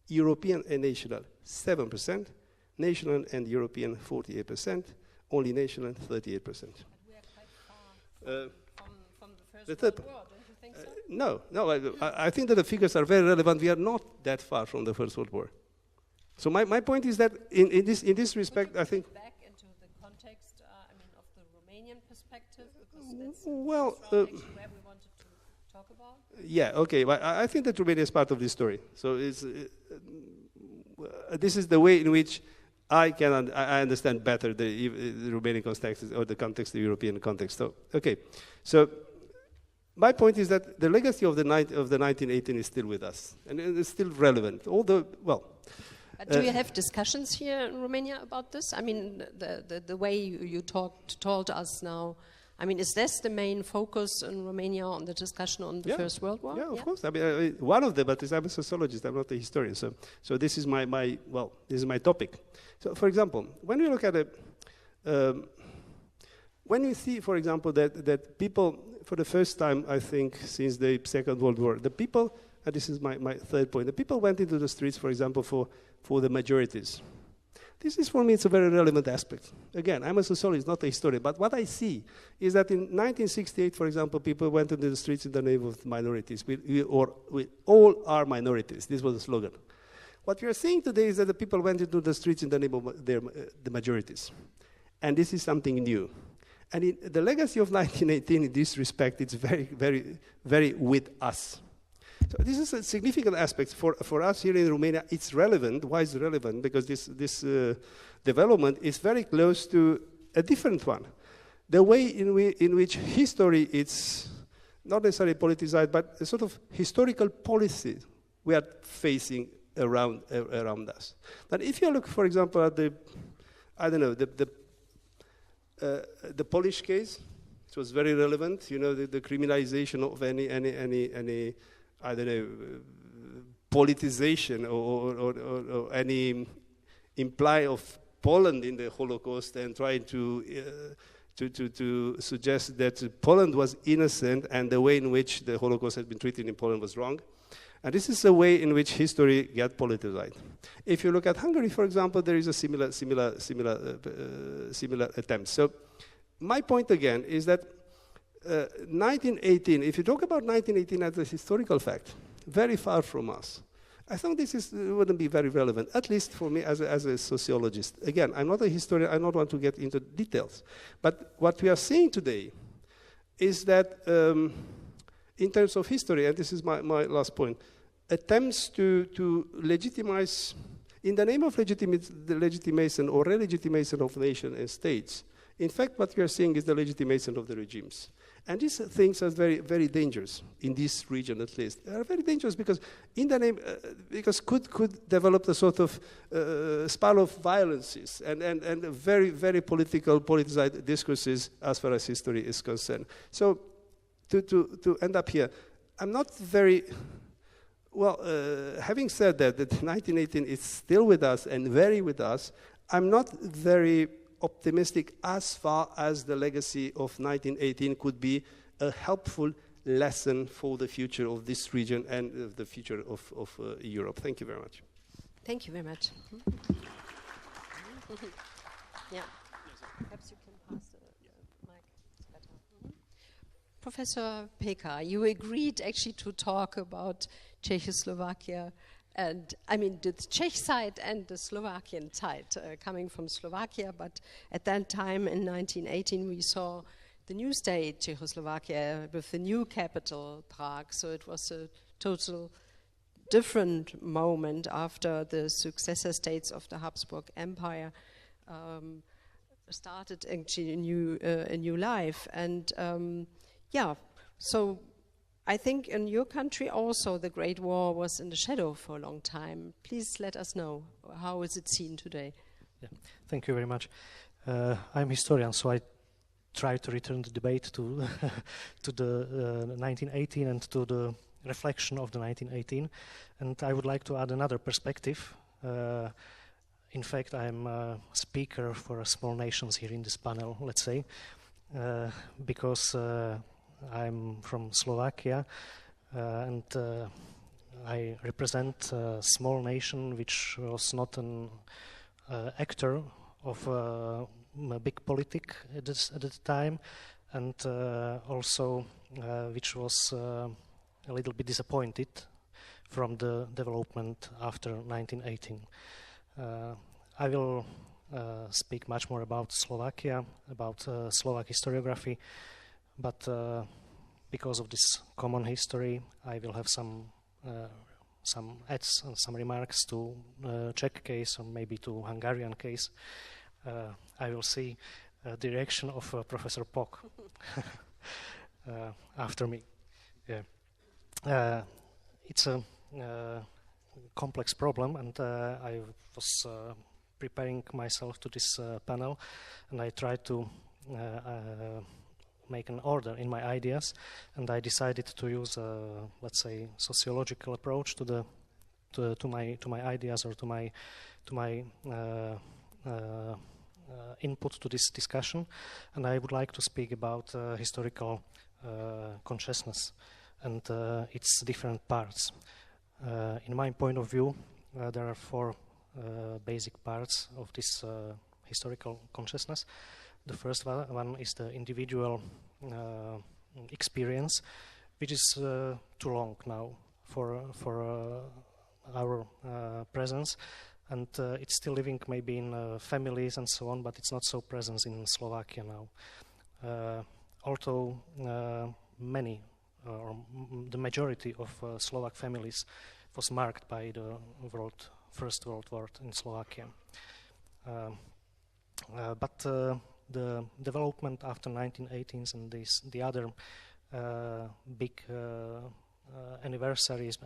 European and national 7%, national and European 48%, only national 38%. But we are quite far from the First World War, don't you think so? No, I think that the figures are very relevant. We are not that far from the First World War. So my point is that in this respect, I think. Back into the context, of the Romanian perspective, because that's well, where we wanted to talk about. Yeah, okay. But I think that Romania is part of this story. So this is the way in which I understand better the Romanian context or the context, the European context. So, okay. So my point is that the legacy of the 1918 is still with us, and it's still relevant. Although, well. But do you have discussions here in Romania about this? I mean, the way you told us now. I mean, is this the main focus in Romania on the discussion on the First World War? Yeah, of course. I mean, one of them, but I'm a sociologist. I'm not a historian. So this is this is my topic. So, for example, when we look at when we see, for example, that people, for the first time, I think, since the Second World War, the people, and this is my third point, the people went into the streets, for example, for the majorities. This is, for me, it's a very relevant aspect. Again, I'm a sociologist, not a historian, but what I see is that in 1968, for example, people went into the streets in the name of minorities. We all are minorities. This was the slogan. What we are seeing today is that the people went into the streets in the name of the majorities. And this is something new. And the legacy of 1918 in this respect, it's very, very, very with us. So this is a significant aspect for us here in Romania. It's relevant. Why is it relevant? Because this development is very close to a different one. The way in which history is not necessarily politicized, but a sort of historical policy we are facing around us. But if you look, for example, at the Polish case, it was very relevant. You know, the criminalization of any I don't know, politicization or any imply of Poland in the Holocaust and trying to suggest that Poland was innocent and the way in which the Holocaust had been treated in Poland was wrong. And this is a way in which history got politicized. If you look at Hungary, for example, there is a similar attempt. So my point again is that 1918, if you talk about 1918 as a historical fact, very far from us. I think this wouldn't be very relevant, at least for me as a sociologist. Again, I'm not a historian, I don't want to get into details. But what we are seeing today is that in terms of history, and this is my last point, attempts to legitimize, in the name of the legitimation or re-legitimation of nations and states, in fact, what we are seeing is the legitimation of the regimes. And these things are very, very dangerous in this region, at least. They are very dangerous because, in the name, because could develop a sort of spiral of violences and very, very politicized discourses as far as history is concerned. So, to end up here, I'm not very Well, having said that 1918 is still with us and very with us, I'm not very optimistic as far as the legacy of 1918 could be a helpful lesson for the future of this region and the future of Europe. Thank you very much. Thank you very much. Yeah. Perhaps you can pass the mic. It's better. Professor Peka, you agreed actually to talk about Czechoslovakia, and I mean the Czech side and the Slovakian side, coming from Slovakia, but at that time in 1918 we saw the new state Czechoslovakia with the new capital Prague, so it was a total different moment after the successor states of the Habsburg Empire started actually a new life. And yeah, so I think in your country also the Great War was in the shadow for a long time. Please let us know, how is it seen today? Yeah, thank you very much. I'm a historian, so I try to return the debate to to the 1918 and to the reflection of the 1918. And I would like to add another perspective. In fact, I'm a speaker for small nations here in this panel, let's say, because I'm from Slovakia, and I represent a small nation which was not an actor of a big politic at the time, and also which was a little bit disappointed from the development after 1918. I will speak much more about Slovakia, about Slovak historiography, but because of this common history, I will have some adds and some remarks to Czech case or maybe to Hungarian case. I will see the reaction of Professor Pock after me. Yeah. It's a complex problem, and I was preparing myself to this panel, and I tried to make an order in my ideas, and I decided to use a, let's say, sociological approach to my ideas or to my input to this discussion, and I would like to speak about historical consciousness and its different parts. In my point of view, there are four basic parts of this historical consciousness. The first one is the individual experience, which is too long now for our presence, and it's still living maybe in families and so on, but it's not so present in Slovakia now. Although many, or the majority of Slovak families was marked by the First World War in Slovakia. But the development after 1918s and the other big anniversaries,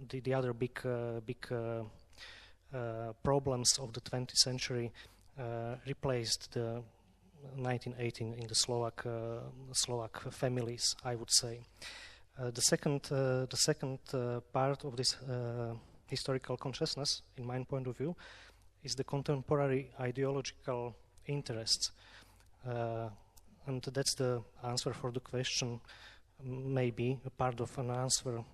the other big problems of the 20th century replaced the 1918 in the Slovak families, I would say. The second part of this historical consciousness, in my point of view, is the contemporary ideological interests, and that's the answer for the question. Maybe a part of an answer.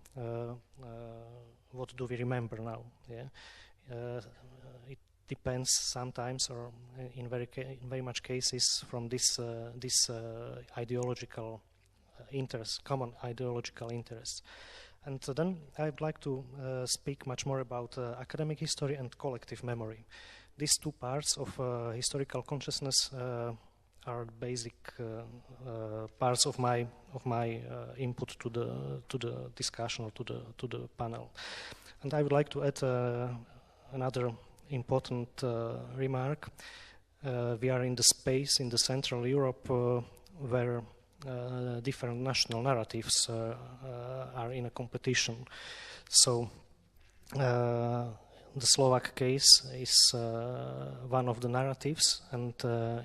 What do we remember now? Yeah, it depends sometimes, or in very much cases, from this ideological interest, common ideological interests. And then I'd like to speak much more about academic history and collective memory. These two parts of historical consciousness are basic parts of my input to the discussion or to the panel. And I would like to add another important remark. We are in the space in the Central Europe where different national narratives are in a competition. So the Slovak case is one of the narratives, and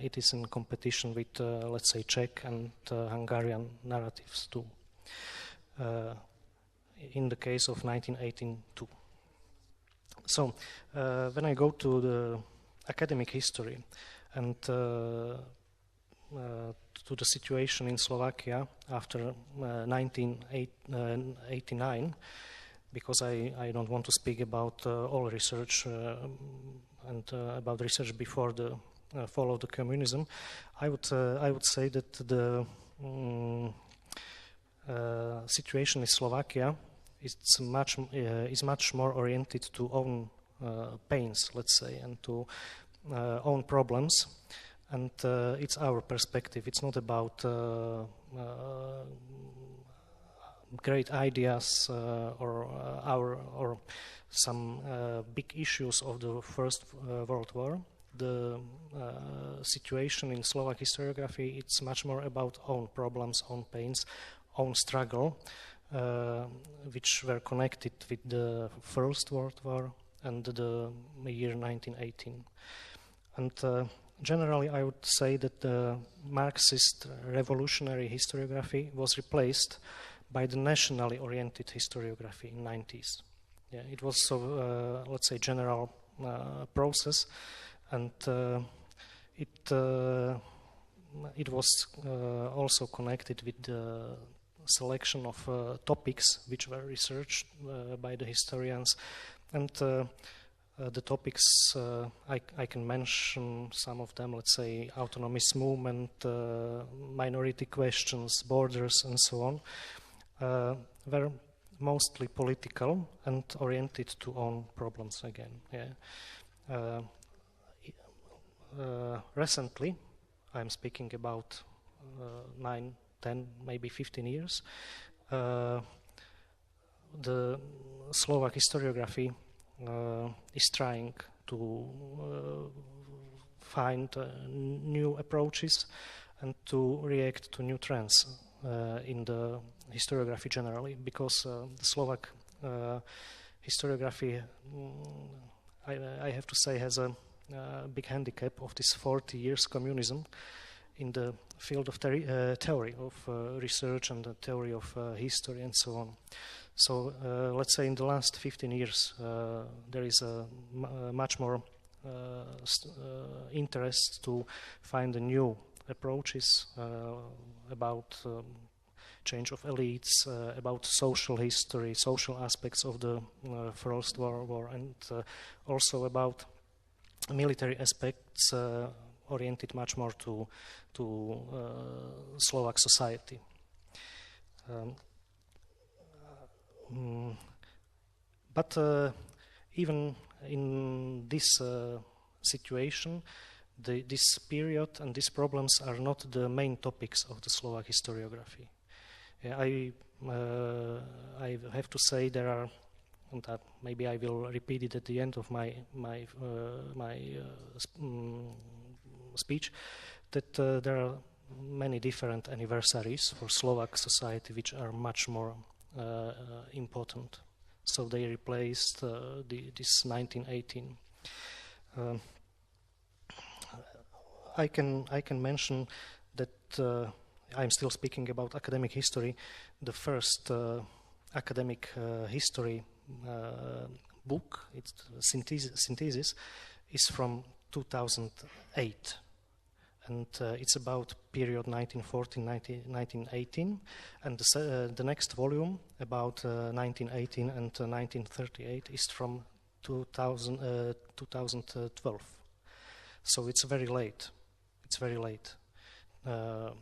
it is in competition with, let's say, Czech and Hungarian narratives too. in the case of 1918 too. So when I go to the academic history and to the situation in Slovakia after 1989, because I don't want to speak about all research and about research before the fall of the communism, I would say that the situation in Slovakia is much more oriented to own pains, let's say, and to own problems, and it's our perspective. It's not about great ideas or some big issues of the First World War. The situation in Slovak historiography, it's much more about own problems, own pains, own struggle, which were connected with the First World War and the year 1918. And generally I would say that the Marxist revolutionary historiography was replaced by the nationally oriented historiography in 90s. Yeah, it was so, let's say, general process, and it was also connected with the selection of topics which were researched by the historians, and the topics I can mention some of them. Let's say autonomist movement, minority questions, borders, and so on. Were mostly political and oriented to own problems again. Yeah. Recently, I'm speaking about 9, 10, maybe 15 years, the Slovak historiography is trying to find new approaches and to react to new trends in the historiography generally, because the Slovak historiography, I have to say, has a big handicap of this 40 years communism in the field of theory of research and the theory of history and so on. So let's say in the last 15 years there is a much more interest to find new approaches about change of elites, about social history, social aspects of the First World War, and also about military aspects oriented much more to Slovak society. But even in this situation, this period and these problems are not the main topics of the Slovak historiography. I have to say there are, and maybe I will repeat it at the end of my speech, that there are many different anniversaries for Slovak society which are much more important. So they replaced this 1918. I can mention that I'm still speaking about academic history. The first academic history book, it's synthesis, is from 2008, and it's about period 1914-1918, and the next volume about 1918 and 1938 is from 2012. So it's very late. It's very late. The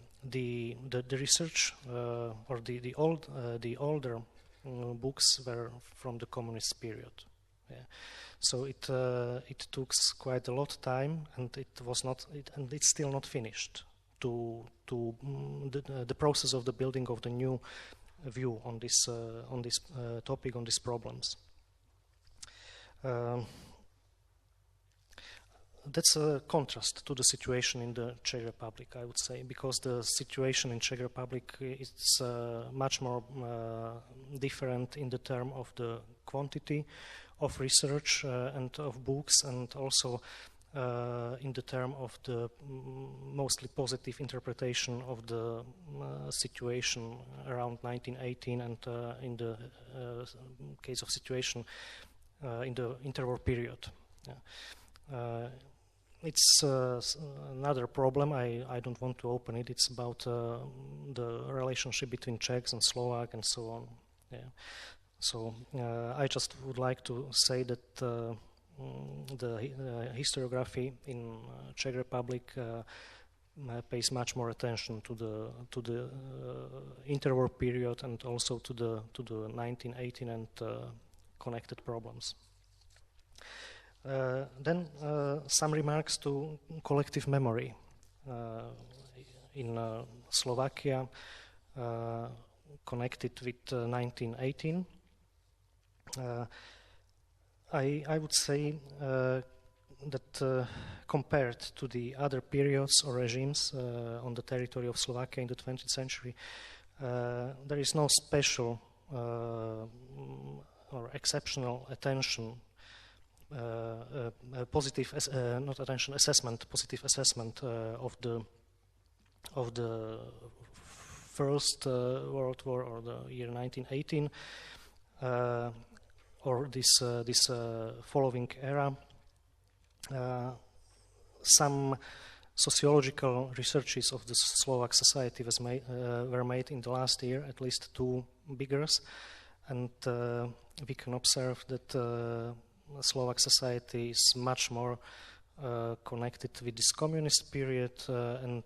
research or the older books were from the communist period. Yeah. So it took quite a lot of time, and and it's still not finished. The process of the building of the new view on this topic, on these problems. That's a contrast to the situation in the Czech Republic, I would say, because the situation in Czech Republic is much more different in the term of the quantity of research and of books, and also in the term of the mostly positive interpretation of the situation around 1918 and in the case of situation in the interwar period. It's another problem. I don't want to open it. It's about the relationship between Czechs and Slovak and so on. Yeah. So I just would like to say that the historiography in Czech Republic pays much more attention to the interwar period and also to the 1918 and connected problems. Then some remarks to collective memory in Slovakia connected with 1918. I would say that compared to the other periods or regimes on the territory of Slovakia in the 20th century, there is no special or exceptional attention, positive positive assessment of the First World War or the year 1918. Or this following era. Some sociological researches of the Slovak society were made in the last year, at least 2 bigers, and we can observe that Slovak society is much more connected with this communist period, and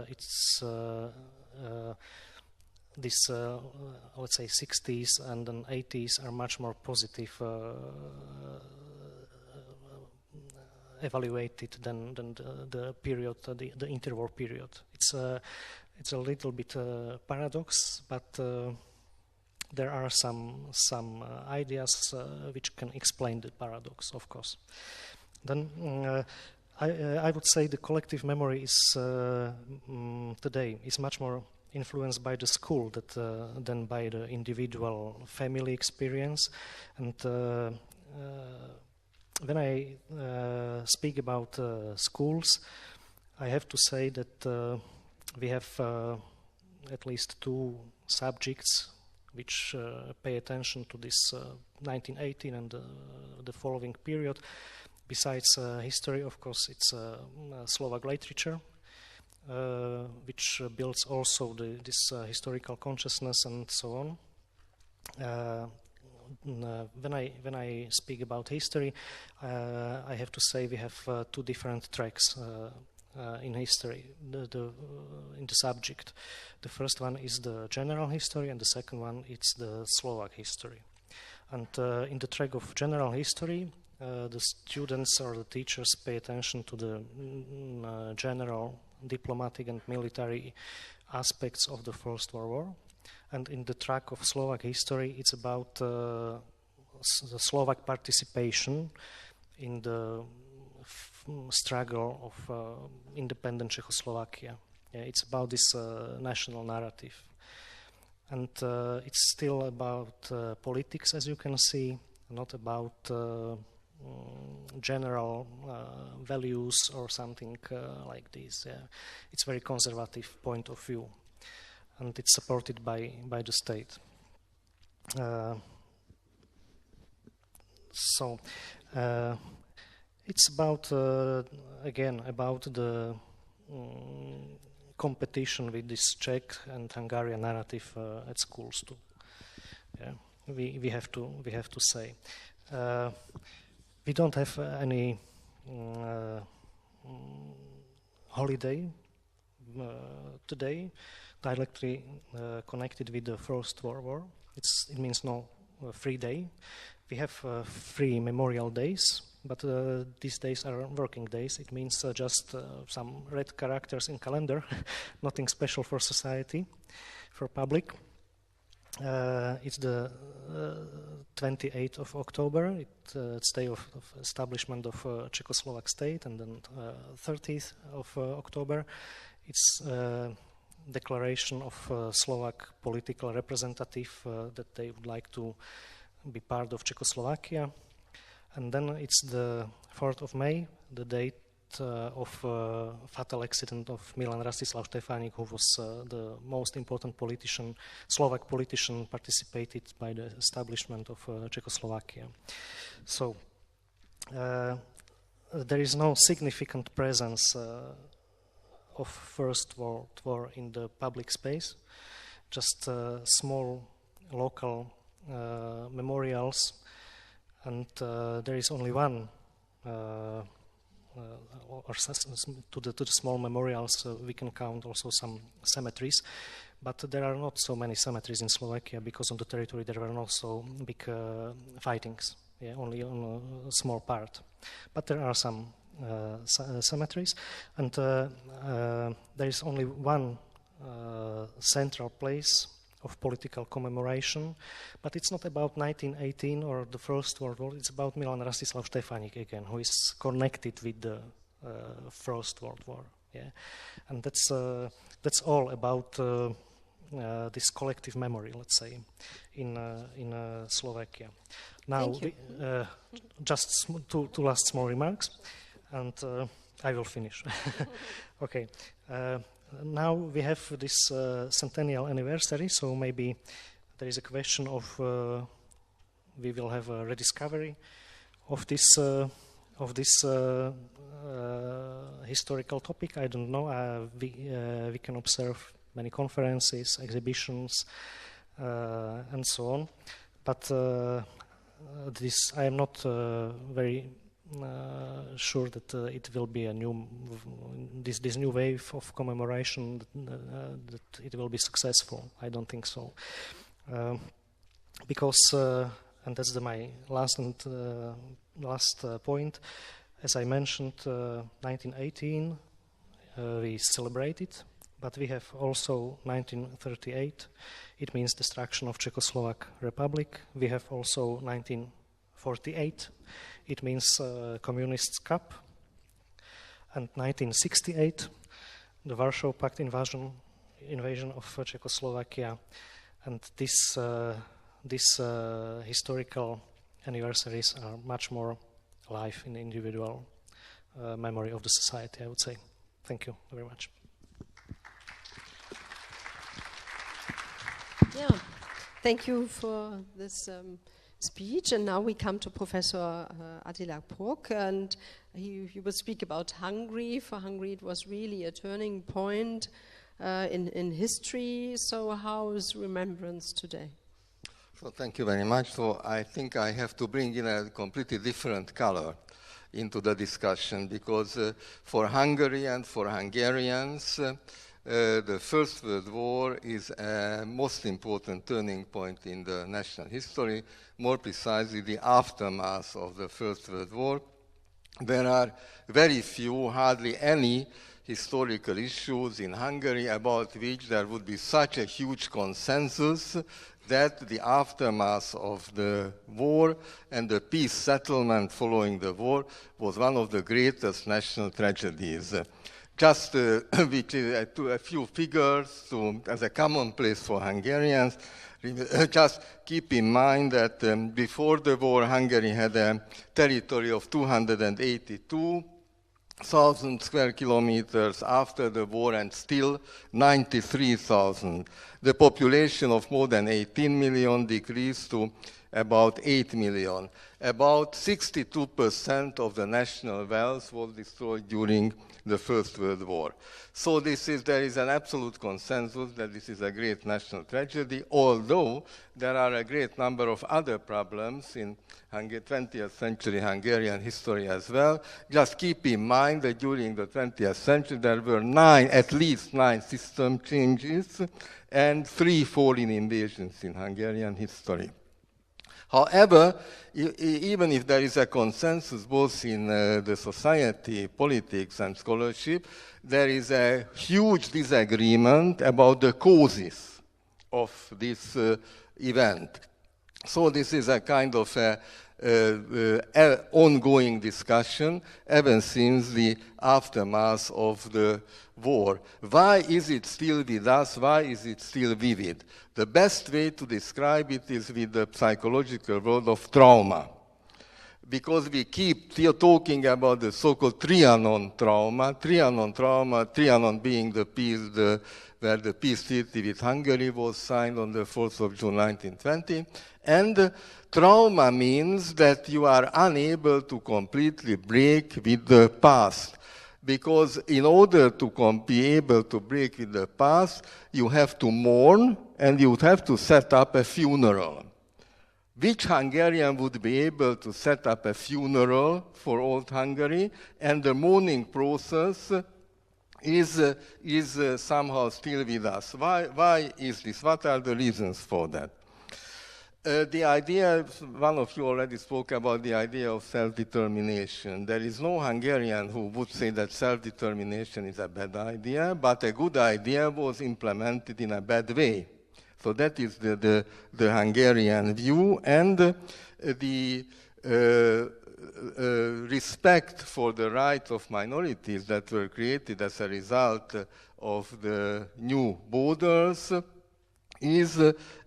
it's this, let's say, 60s and then 80s are much more positive evaluated than the period, the interwar period. It's a little bit paradox, but there are some ideas which can explain the paradox, of course. Then I would say the collective memory is today is much more influenced by the school than by the individual family experience. And when I speak about schools, I have to say that we have at least 2 subjects which pay attention to this 1918 and the following period. Besides history, of course, it's Slovak literature, which builds also this historical consciousness and so on. When I speak about history, I have to say we have 2 different tracks in history, in the subject. The first one is the general history, and the second one is the Slovak history. And in the track of general history, the students or the teachers pay attention to the general diplomatic and military aspects of the First World War. And in the track of Slovak history, it's about the Slovak participation in the struggle of independent Czechoslovakia. Yeah, it's about this national narrative. And it's still about politics, as you can see, not about general values or something like this. Yeah. It's very conservative point of view, and it's supported by the state. So it's about again about the competition with this Czech and Hungarian narrative at schools too. Yeah, we have to say. We don't have any holiday today directly connected with the First World War. It means no free day. We have free memorial days, but these days are working days. It means just some red characters in calendar, nothing special for society, for public. It's the 28th of October. It's day of establishment of Czechoslovak state, and then 30th of October, it's declaration of Slovak political representative that they would like to be part of Czechoslovakia. And then it's the 4th of May, the date of fatal accident of Milan Rastislav Štefánik, who was the most important politician, Slovak politician, participated by the establishment of Czechoslovakia. So there is no significant presence of First World War in the public space, just small local memorials, and there is only one or to the small memorials we can count also some cemeteries, but there are not so many cemeteries in Slovakia because on the territory there were not so big fightings, only on a small part. But there are some cemeteries, and there is only one central place of political commemoration, but it's not about 1918 or the First World War, it's about Milan Rastislav Štefánik again, who is connected with the First World War. And that's all about this collective memory, let's say, in Slovakia. Now, just two last small remarks, and I will finish. Okay. Now we have this centennial anniversary, so maybe there is a question of we will have a rediscovery of this historical topic. I don't know. We can observe many conferences, exhibitions, and so on. But this I am not very sure that it will be a new this new wave of commemoration that it will be successful. I don't think so, because and that's my last point. As I mentioned, 1918 we celebrated, but we have also 1938. It means destruction of Czechoslovak Republic. We have also 1948. It means Communists' Cup, and 1968, the Warsaw Pact invasion of Czechoslovakia, and this historical anniversaries are much more alive in the individual memory of the society, I would say. Thank you very much. Yeah, thank you for this speech, and now we come to Professor Attila Pok, and he will speak about Hungary. For Hungary it was really a turning point in history. So how is remembrance today? So thank you very much. So I think I have to bring in a completely different color into the discussion, because for Hungary and for Hungarians the First World War is a most important turning point in the national history, more precisely the aftermath of the First World War. There are very few, hardly any, historical issues in Hungary about which there would be such a huge consensus that the aftermath of the war and the peace settlement following the war was one of the greatest national tragedies. Just a few figures as a commonplace for Hungarians. Just keep in mind that before the war, Hungary had a territory of 282,000 square kilometers, after the war, and still 93,000. The population of more than 18 million decreased to about 8 million. About 62% of the national wealth was destroyed during the First World War. So there is an absolute consensus that this is a great national tragedy, although there are a great number of other problems in 20th century Hungarian history as well. Just keep in mind that during the 20th century there were at least nine system changes and 3 foreign invasions in Hungarian history. However, even if there is a consensus both in the society, politics, and scholarship, there is a huge disagreement about the causes of this event. So this is a kind of ongoing discussion ever since the aftermath of the war. Why is it still with us? Why is it still vivid? The best way to describe it is with the psychological word of trauma. because we keep talking about the so-called Trianon trauma, Trianon being the peace, where the peace treaty with Hungary was signed on the 4th of June 1920. And trauma means that you are unable to completely break with the past. Because in order to be able to break with the past, you have to mourn and you would have to set up a funeral. Which Hungarian would be able to set up a funeral for old Hungary? And the mourning process is somehow still with us. Why is this? What are the reasons for that? The idea, one of you already spoke about the idea of self-determination. There is no Hungarian who would say that self-determination is a bad idea, but a good idea was implemented in a bad way. So that is the Hungarian view, and the respect for the rights of minorities that were created as a result of the new borders is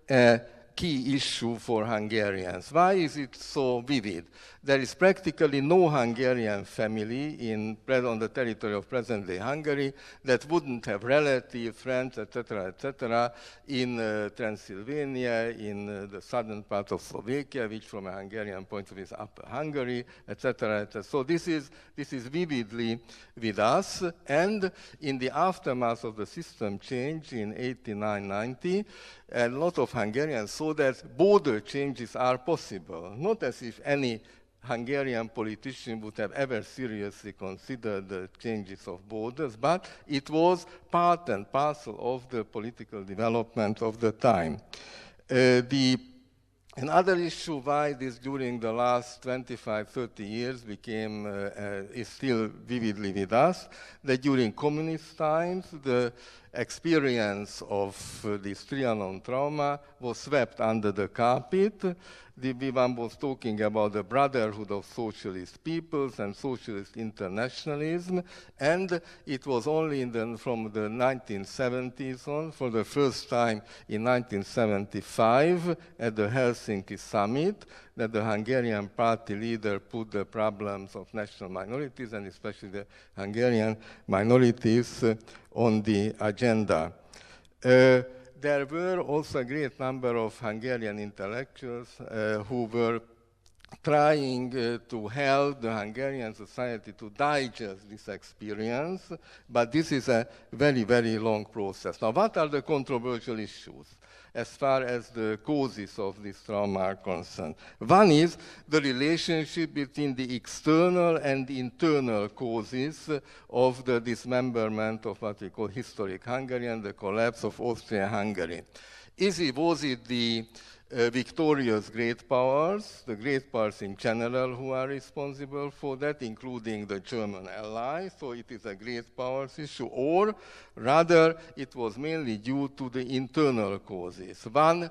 a key issue for Hungarians. Why is it so vivid? There is practically no Hungarian family on the territory of present-day Hungary that wouldn't have relatives, friends, etc., in Transylvania, in the southern part of Slovakia, which from a Hungarian point of view is Upper Hungary, etc. So this is vividly with us, and in the aftermath of the system change in 89-90, a lot of Hungarians saw that border changes are possible, not as if any Hungarian politician would have ever seriously considered the changes of borders, but it was part and parcel of the political development of the time. Another issue why this during the last 25, 30 years is still vividly with us, that during communist times, the experience of this Trianon trauma was swept under the carpet. One was talking about the brotherhood of socialist peoples and socialist internationalism, and it was only from the 1970s on, for the first time in 1975 at the Helsinki summit, that the Hungarian party leader put the problems of national minorities and especially the Hungarian minorities on the agenda. There were also a great number of Hungarian intellectuals who were trying to help the Hungarian society to digest this experience, but this is a very, very long process. Now, what are the controversial issues as far as the causes of this trauma are concerned? One is the relationship between the external and the internal causes of the dismemberment of what we call historic Hungary and the collapse of Austria-Hungary. Was it the victorious great powers, the great powers in general who are responsible for that, including the German allies, so it is a great powers issue, or rather it was mainly due to the internal causes. One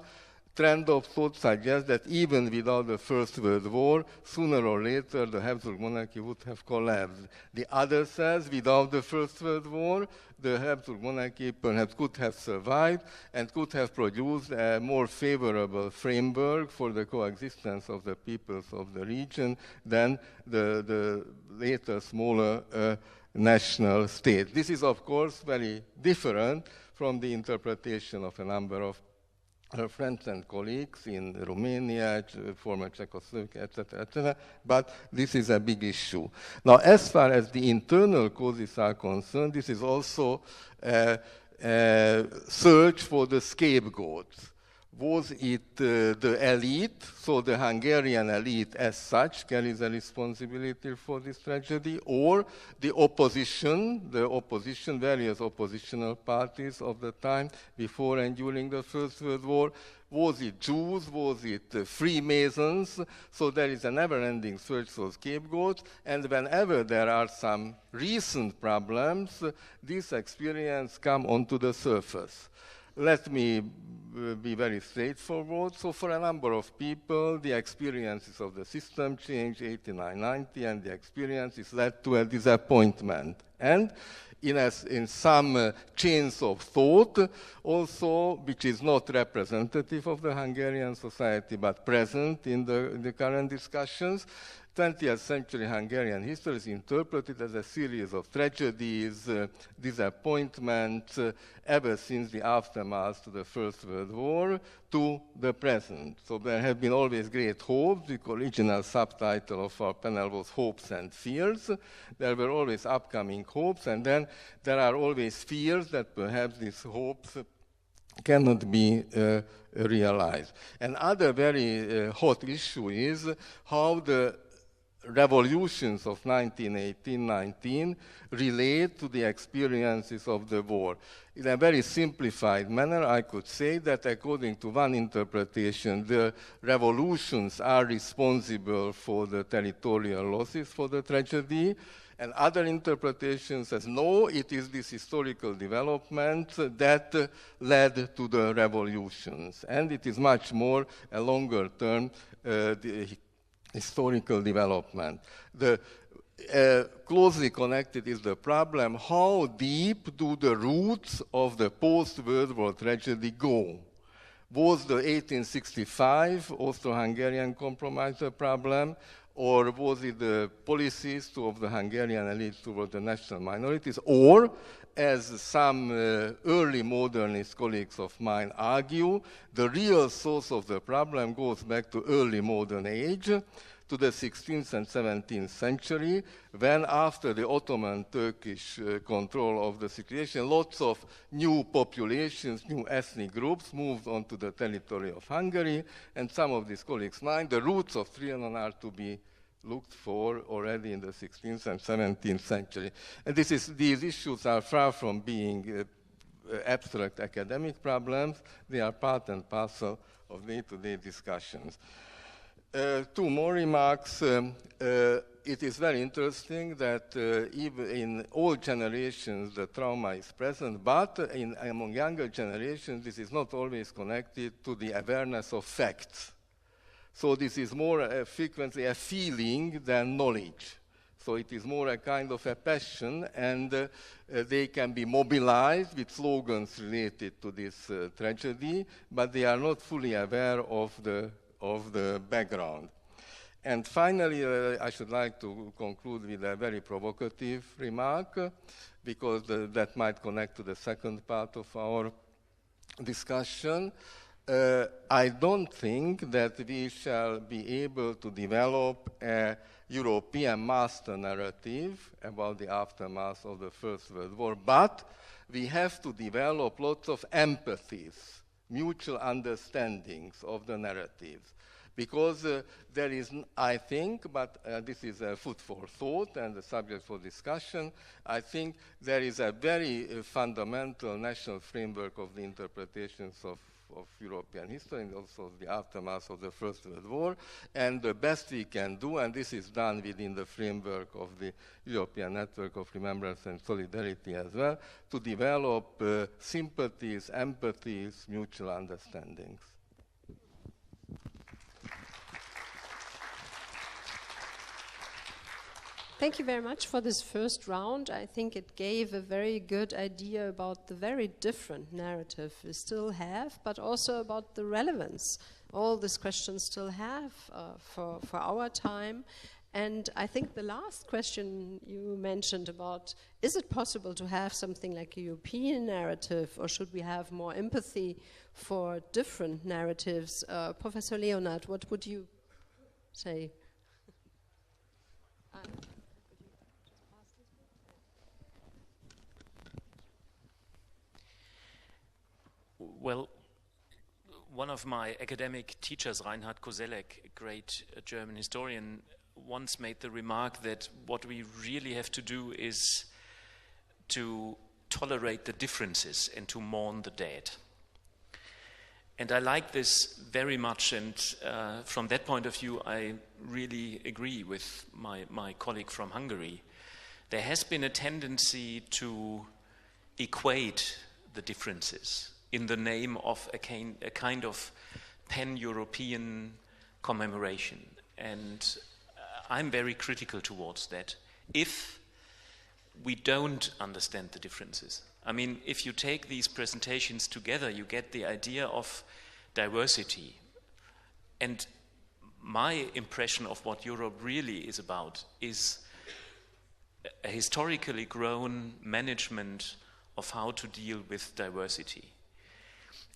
trend of thought suggests that even without the First World War, sooner or later the Habsburg monarchy would have collapsed. The other says without the First World War, the Habsburg monarchy perhaps could have survived and could have produced a more favorable framework for the coexistence of the peoples of the region than the later smaller national state. This is, of course, very different from the interpretation of a number of her friends and colleagues in Romania, former Czechoslovakia, etc., but this is a big issue. Now, as far as the internal causes are concerned, this is also a search for the scapegoats. Was it the elite, so the Hungarian elite as such carries a responsibility for this tragedy, or the opposition, various oppositional parties of the time before and during the First World War? Was it Jews? Was it Freemasons? So there is a never-ending search for scapegoats, and whenever there are some recent problems, this experience comes onto the surface. Let me be very straightforward. So for a number of people, the experiences of the system change, 89-90, and the experiences led to a disappointment. And in some chains of thought also, which is not representative of the Hungarian society but present in the current discussions, 20th century Hungarian history is interpreted as a series of tragedies, disappointments, ever since the aftermath to the First World War to the present. So there have been always great hopes. The original subtitle of our panel was Hopes and Fears. There were always upcoming hopes, and then there are always fears that perhaps these hopes cannot be realized. Another very hot issue is how the revolutions of 1918-19 relate to the experiences of the war. In a very simplified manner, I could say that according to one interpretation, the revolutions are responsible for the territorial losses for the tragedy, and other interpretations says, no, it is this historical development that led to the revolutions. And it is much more a longer term historical development. The closely connected is the problem, how deep do the roots of the post-World War tragedy go? Was the 1865 Austro-Hungarian Compromise a problem, or was it the policies of the Hungarian elite toward the national minorities, or, as some early modernist colleagues of mine argue, the real source of the problem goes back to early modern age, to the 16th and 17th century, when after the Ottoman Turkish control of the situation, lots of new populations, new ethnic groups moved onto the territory of Hungary, and some of these colleagues mind the roots of Trianon are to be looked for already in the 16th and 17th century. And these issues are far from being abstract academic problems. They are part and parcel of day-to-day discussions. Two more remarks. It is very interesting that even in all generations the trauma is present, but among younger generations this is not always connected to the awareness of facts. So this is more frequently a feeling than knowledge. So it is more a kind of a passion, and they can be mobilized with slogans related to this tragedy, but they are not fully aware of the background. And finally, I should like to conclude with a very provocative remark, because that might connect to the second part of our discussion. I don't think that we shall be able to develop a European master narrative about the aftermath of the First World War, but we have to develop lots of empathies, mutual understandings of the narratives. Because there is, I think, but this is a food for thought and a subject for discussion, I think there is a very fundamental national framework of the interpretations of European history and also the aftermath of the First World War. And the best we can do, and this is done within the framework of the European Network of Remembrance and Solidarity as well, to develop sympathies, empathies, mutual understandings. Thank you very much for this first round. I think it gave a very good idea about the very different narrative we still have, but also about the relevance all these questions still have for our time. And I think the last question you mentioned about, is it possible to have something like a European narrative, or should we have more empathy for different narratives? Professor Leonard, what would you say? Well, one of my academic teachers, Reinhard Koselleck, a great German historian, once made the remark that what we really have to do is to tolerate the differences and to mourn the dead. And I like this very much, and from that point of view, I really agree with my colleague from Hungary. There has been a tendency to equate the differences in the name of a kind of pan-European commemoration. And I'm very critical towards that. If we don't understand the differences. I mean, if you take these presentations together, you get the idea of diversity. And my impression of what Europe really is about is a historically grown management of how to deal with diversity.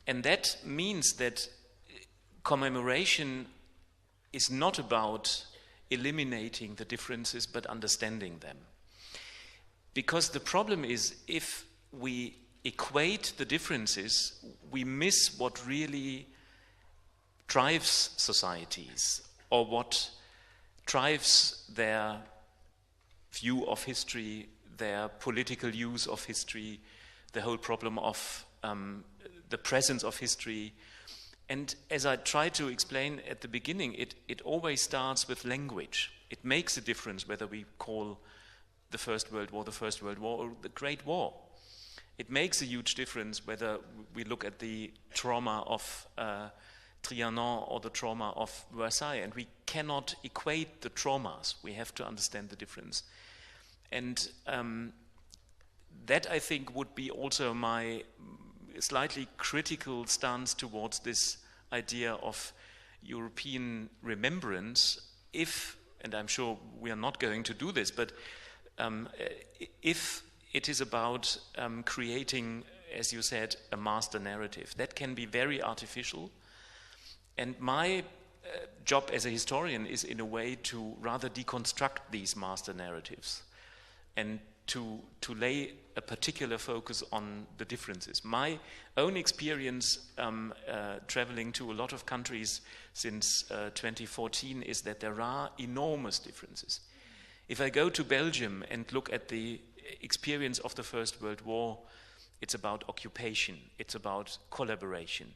And that means that commemoration is not about eliminating the differences, but understanding them. Because the problem is, if we equate the differences, we miss what really drives societies, or what drives their view of history, their political use of history, the whole problem of the presence of history. And as I tried to explain at the beginning, it always starts with language. It makes a difference whether we call the First World War or the Great War. It makes a huge difference whether we look at the trauma of Trianon or the trauma of Versailles, and we cannot equate the traumas. We have to understand the difference. And that, I think, would be also my slightly critical stance towards this idea of European remembrance, if, and I'm sure we are not going to do this, but if it is about creating, as you said, a master narrative. That can be very artificial. And my job as a historian is, in a way, to rather deconstruct these master narratives and to lay a particular focus on the differences. My own experience traveling to a lot of countries since 2014 is that there are enormous differences. If I go to Belgium and look at the experience of the First World War, it's about occupation, it's about collaboration,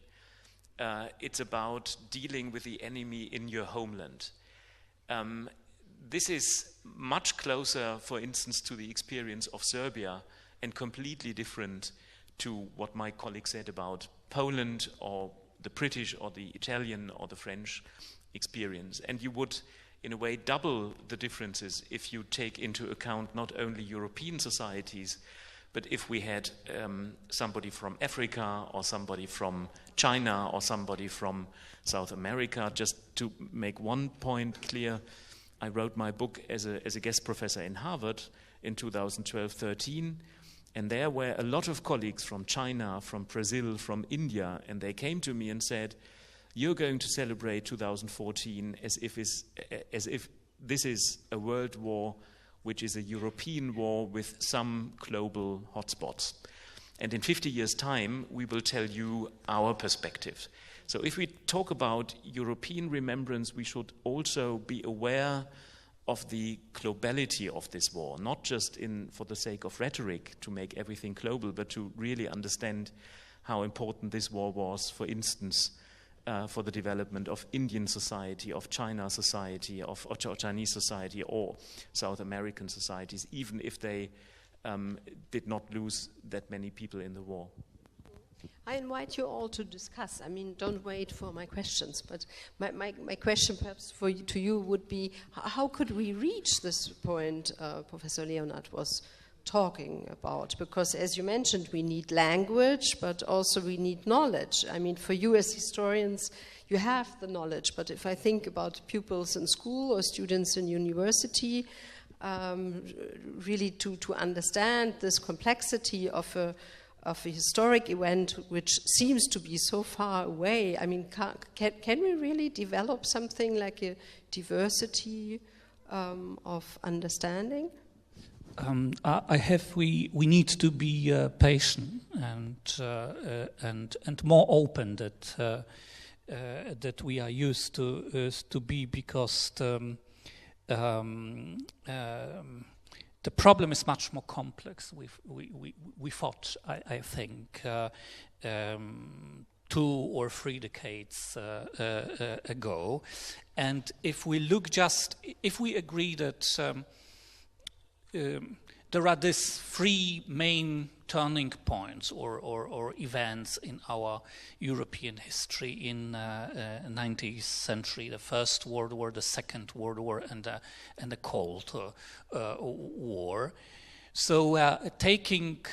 it's about dealing with the enemy in your homeland. This is much closer, for instance, to the experience of Serbia, and completely different to what my colleague said about Poland or the British or the Italian or the French experience. And you would, in a way, double the differences if you take into account not only European societies, but if we had somebody from Africa or somebody from China or somebody from South America. Just to make one point clear, I wrote my book as a guest professor in Harvard in 2012-13, and there were a lot of colleagues from China, from Brazil, from India, and they came to me and said, "You're going to celebrate 2014 as if this is a world war which is a European war with some global hotspots. And in 50 years' time, we will tell you our perspective." So if we talk about European remembrance, we should also be aware of the globality of this war, not just for the sake of rhetoric to make everything global, but to really understand how important this war was, for instance, for the development of Indian society, of China society, of Chinese society, or South American societies, even if they did not lose that many people in the war. I invite you all to discuss. I mean, don't wait for my questions, but my question perhaps to you would be, how could we reach this point Professor Leonard was talking about? Because as you mentioned, we need language, but also we need knowledge. I mean, for you as historians, you have the knowledge, but if I think about pupils in school or students in university, really to understand this complexity of a historic event which seems to be so far away, I mean, can we really develop something like a diversity of understanding? We need to be patient and more open that we are used to be, because the problem is much more complex. We thought, I think, 2 or 3 decades ago, and if we agree that there are these 3 main turning points or events in our European history in 19th century: the First World War, the Second World War, and the Cold War. So taking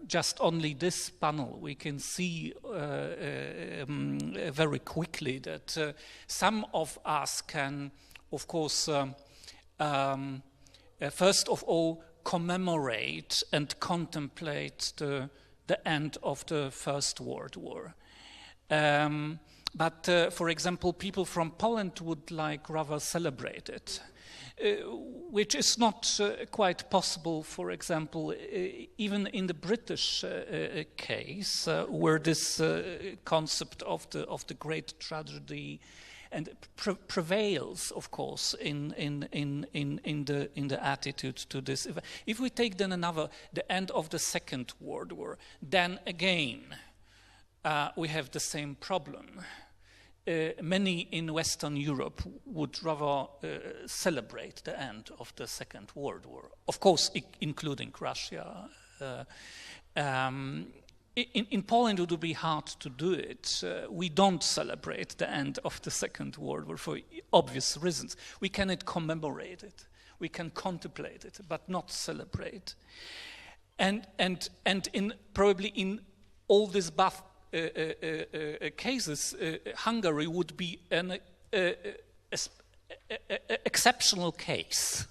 just only this panel, we can see very quickly that some of us can, of course, first of all, commemorate and contemplate the end of the First World War. But, for example, people from Poland would like rather celebrate it. Which is not quite possible, for example, even in the British case, where this concept of the great tragedy and prevails, of course, in the attitude to this. If we take then the end of the Second World War, then again we have the same problem. Many in Western Europe would rather celebrate the end of the Second World War, of course, including Russia. In Poland, it would be hard to do it. We don't celebrate the end of the Second World War for obvious reasons. We cannot commemorate it. We can contemplate it, but not celebrate. And probably in all these cases, Hungary would be an exceptional case.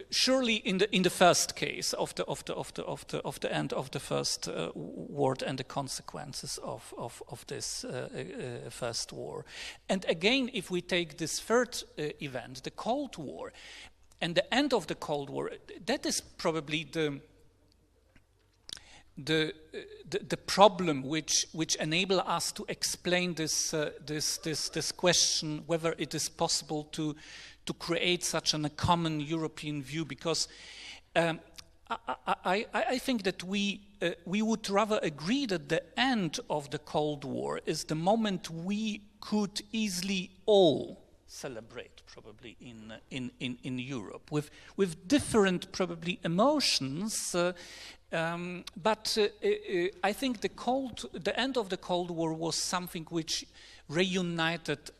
Surely, in the first case of the end of the First War and the consequences of this First War, and again, if we take this third event, the Cold War, and the end of the Cold War, that is probably the problem which enable us to explain this question whether it is possible to create such a common European view, because I think that we would rather agree that the end of the Cold War is the moment we could easily all celebrate, probably in Europe, with different probably emotions. But I think the end of the Cold War was something which reunited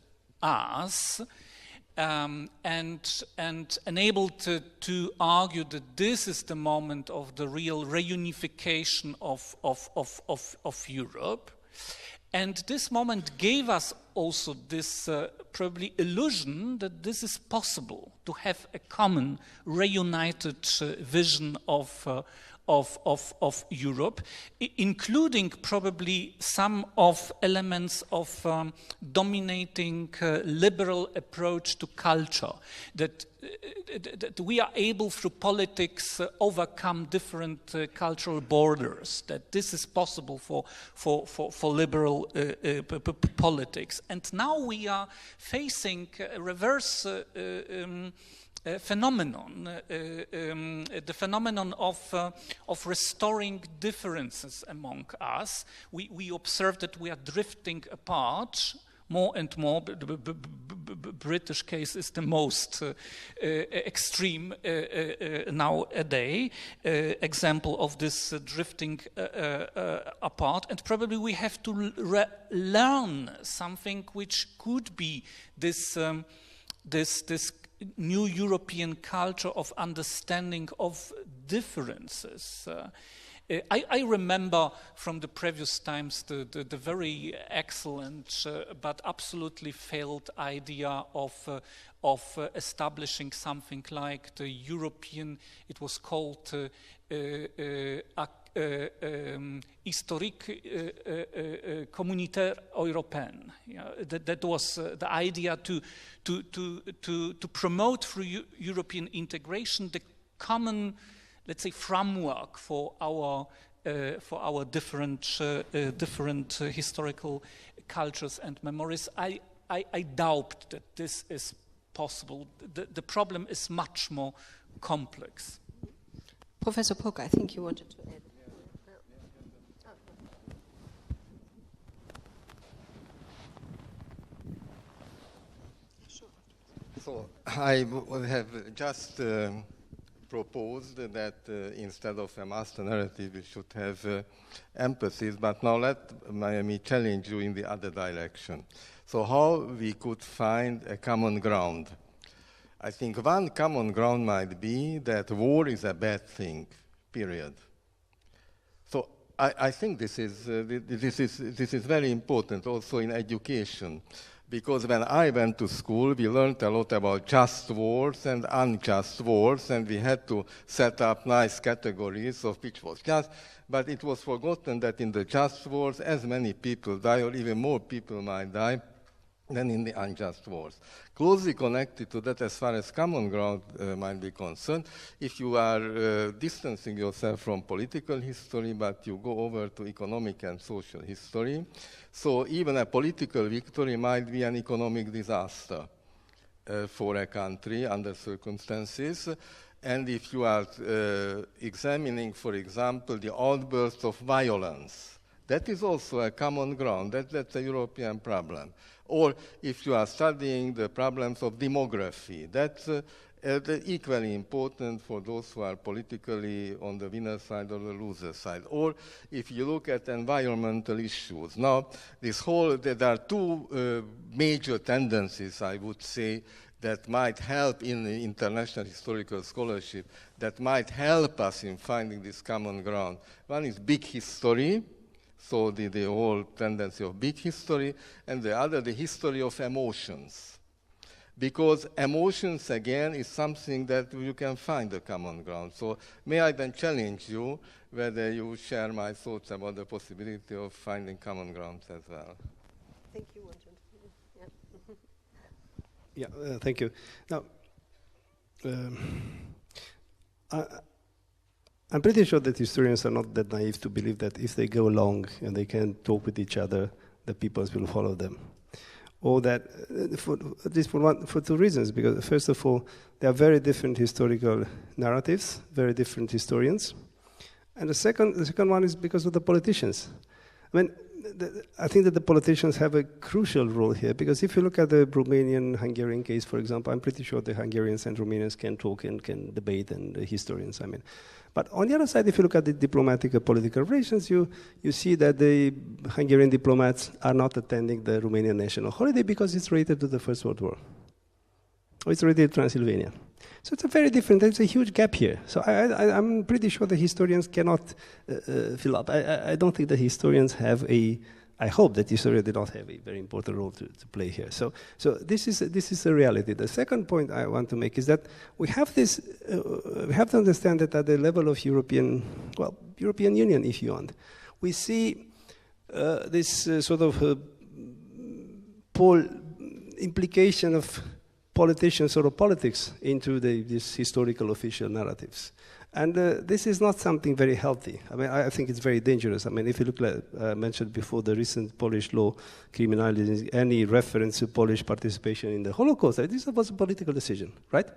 us and enabled to argue that this is the moment of the real reunification of Europe. And this moment gave us also this probably illusion that this is possible, to have a common reunited vision of Europe, including probably some of elements of dominating liberal approach to culture, that we are able through politics overcome different cultural borders, that this is possible for liberal politics. And now we are facing a reverse phenomenon, the phenomenon of restoring differences among us. We observe that we are drifting apart more and more. The British case is the most extreme nowadays example of this drifting apart, and probably we have to learn something which could be this new European culture of understanding of differences. I remember from the previous times the very excellent but absolutely failed idea of establishing something like the European, it was called historique communautaire européenne. That was the idea to promote through European integration the common, let's say, framework for our different historical cultures and memories. I doubt that this is possible. The problem is much more complex. Professor Puck, I think you wanted to add. So I have just proposed that instead of a master narrative, we should have emphasis. But now let me challenge you in the other direction. So how we could find a common ground? I think one common ground might be that war is a bad thing, period. So I think this is very important also in education, because when I went to school, we learned a lot about just wars and unjust wars, and we had to set up nice categories of which was just, but it was forgotten that in the just wars, as many people die, or even more people might die than in the unjust wars. Closely connected to that, as far as common ground might be concerned, if you are distancing yourself from political history, but you go over to economic and social history, so even a political victory might be an economic disaster for a country under circumstances. And if you are examining, for example, the outbursts of violence, that is also a common ground. That's a European problem. Or if you are studying the problems of demography, that's equally important for those who are politically on the winner side or the loser side. Or if you look at environmental issues. Now, there are two major tendencies, I would say, that might help in the international historical scholarship, that might help us in finding this common ground. One is big history, so the whole tendency of big history, and the other, the history of emotions. Because emotions, again, is something that you can find a common ground. So may I then challenge you whether you share my thoughts about the possibility of finding common grounds as well. Thank you, Yeah, thank you. Now, I'm pretty sure that historians are not that naive to believe that if they go along and they can talk with each other, the peoples will follow them. Or that, at least for two reasons, because first of all, there are very different historical narratives, very different historians. And the second one is because of the politicians. I mean, I think that the politicians have a crucial role here, because if you look at the Romanian-Hungarian case, for example, I'm pretty sure the Hungarians and Romanians can talk and can debate, and the historians, I mean. But on the other side, if you look at the diplomatic and political relations, you see that the Hungarian diplomats are not attending the Romanian national holiday because it's related to the First World War. Or it's related to Transylvania. So it's a very different, there's a huge gap here. So I'm pretty sure the historians cannot fill up. I don't think the historians have I hope that historians did not have a very important role to play here. So this is a reality. The second point I want to make is that we have this, we have to understand that at the level of European Union, if you want, we see this sort of implication of politicians or politics into these historical official narratives. And this is not something very healthy. I mean, I think it's very dangerous. I mean, if you look at, I mentioned before, the recent Polish law criminalizing any reference to Polish participation in the Holocaust, this was a political decision, right?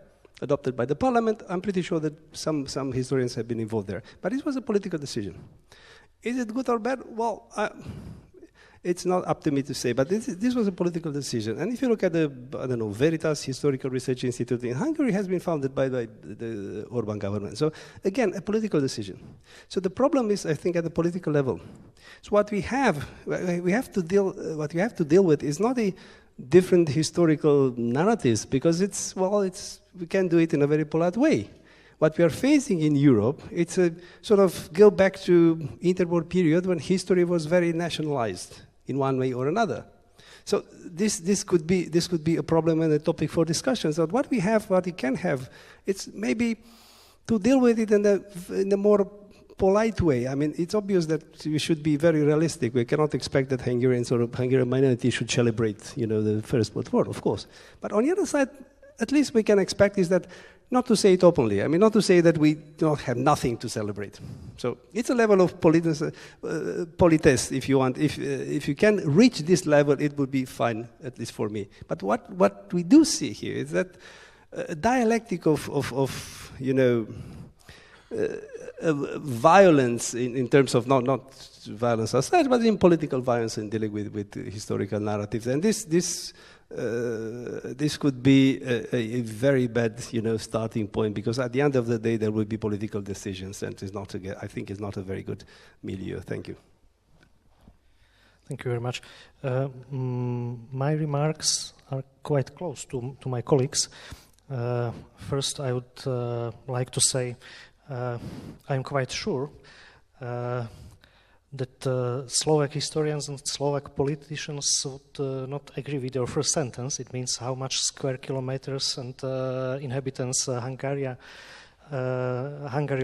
Adopted by the parliament. I'm pretty sure that some historians have been involved there. But it was a political decision. Is it good or bad? Well, it's not up to me to say, but this was a political decision. And if you look at the, I don't know, Veritas Historical Research Institute in Hungary has been founded by the Orban government. So again, a political decision. So the problem is, I think, at the political level. So what we have to deal with is not a different historical narratives, because we can do it in a very polite way. What we are facing in Europe, it's a sort of go back to interwar period when history was very nationalized in one way or another. So this could be a problem and a topic for discussion. So what we can have, it's maybe to deal with it in a more polite way. I mean, it's obvious that we should be very realistic. We cannot expect that Hungarians or Hungarian minority should celebrate, the First World War, of course. But on the other side, at least we can expect is that not to say it openly. I mean, not to say that we don't have nothing to celebrate. So it's a level of politesse, if you want. If you can reach this level, it would be fine, at least for me. But what we do see here is that a dialectic of violence in terms of not violence as such, but in political violence in dealing with historical narratives. And this could be a very bad, starting point, because at the end of the day there will be political decisions, and I think it's not a very good milieu. Thank you. Thank you very much. My remarks are quite close to my colleagues. First, I would like to say I'm quite sure that Slovak historians and Slovak politicians would not agree with your first sentence. It means how much square kilometers and inhabitants Hungary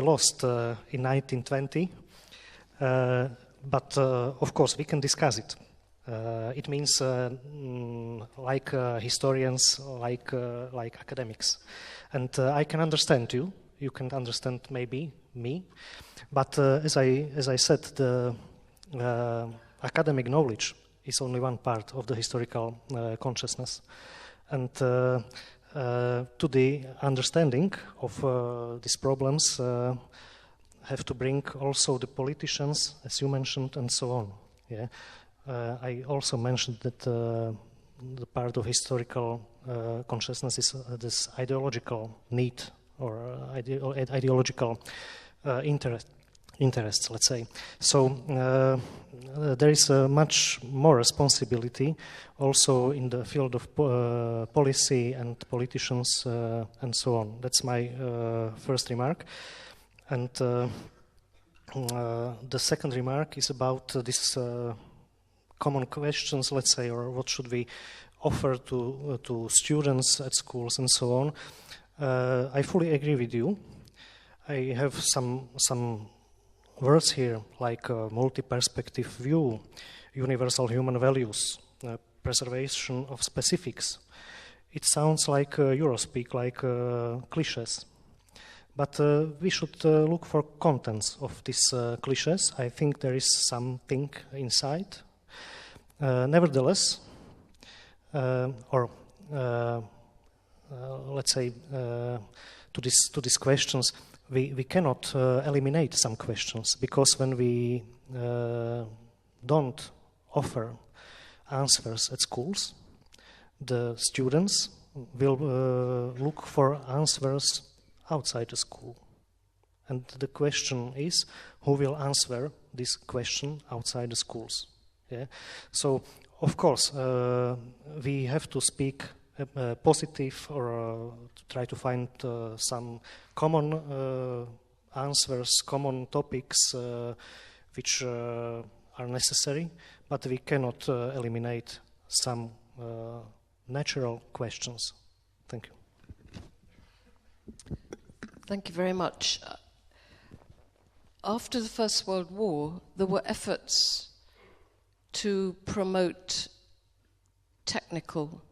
lost in 1920. But of course, we can discuss it. It means like historians, like academics, and I can understand you. You can understand maybe me, but as I said, the academic knowledge is only one part of the historical consciousness, and to the understanding of these problems have to bring also the politicians, as you mentioned, and so on. Yeah. I also mentioned that the part of historical consciousness is this ideological need or ideological interests, let's say. So there is much more responsibility also in the field of policy and politicians and so on. That's my first remark. And the second remark is about this common questions, let's say, or what should we offer to students at schools and so on. I fully agree with you. I have some words here like multi-perspective view, universal human values, preservation of specifics. It sounds like Eurospeak, like cliches. But we should look for contents of these cliches. I think there is something inside. Nevertheless, let's say to these questions, we cannot eliminate some questions, because when we don't offer answers at schools, the students will look for answers outside the school. And the question is, who will answer this question outside the schools? Yeah. So, of course, we have to speak positive or try to find some common answers, common topics which are necessary, but we cannot eliminate some natural questions. Thank you. Thank you very much. After the First World War, there were efforts to promote technical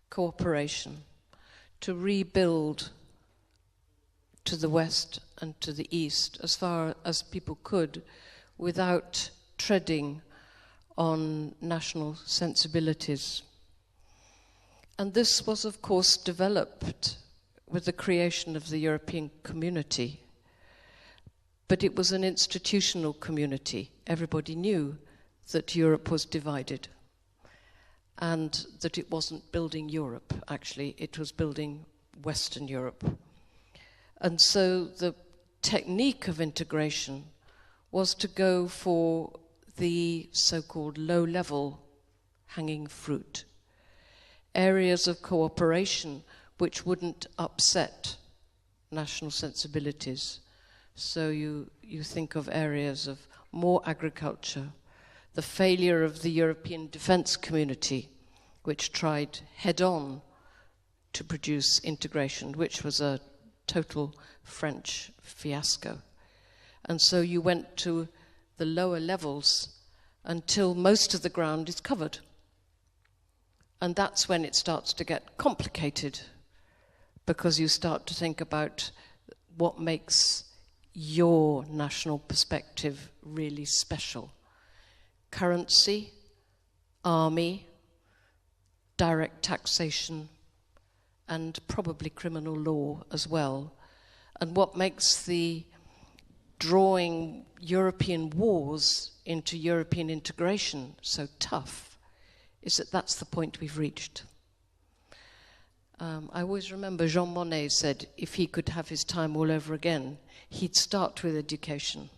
cooperation, to rebuild to the west and to the east as far as people could without treading on national sensibilities. And this was, of course, developed with the creation of the European community. But it was an institutional community. Everybody knew that Europe was divided and that it wasn't building Europe, actually, it was building Western Europe. And so the technique of integration was to go for the so-called low-level hanging fruit, areas of cooperation which wouldn't upset national sensibilities. So you think of areas of more agriculture, the failure of the European defense community, which tried head-on to produce integration, which was a total French fiasco. And so you went to the lower levels until most of the ground is covered. And that's when it starts to get complicated, because you start to think about what makes your national perspective really special. Currency, army, direct taxation, and probably criminal law as well. And what makes the drawing European wars into European integration so tough is that that's the point we've reached. I always remember Jean Monnet said if he could have his time all over again, he'd start with education.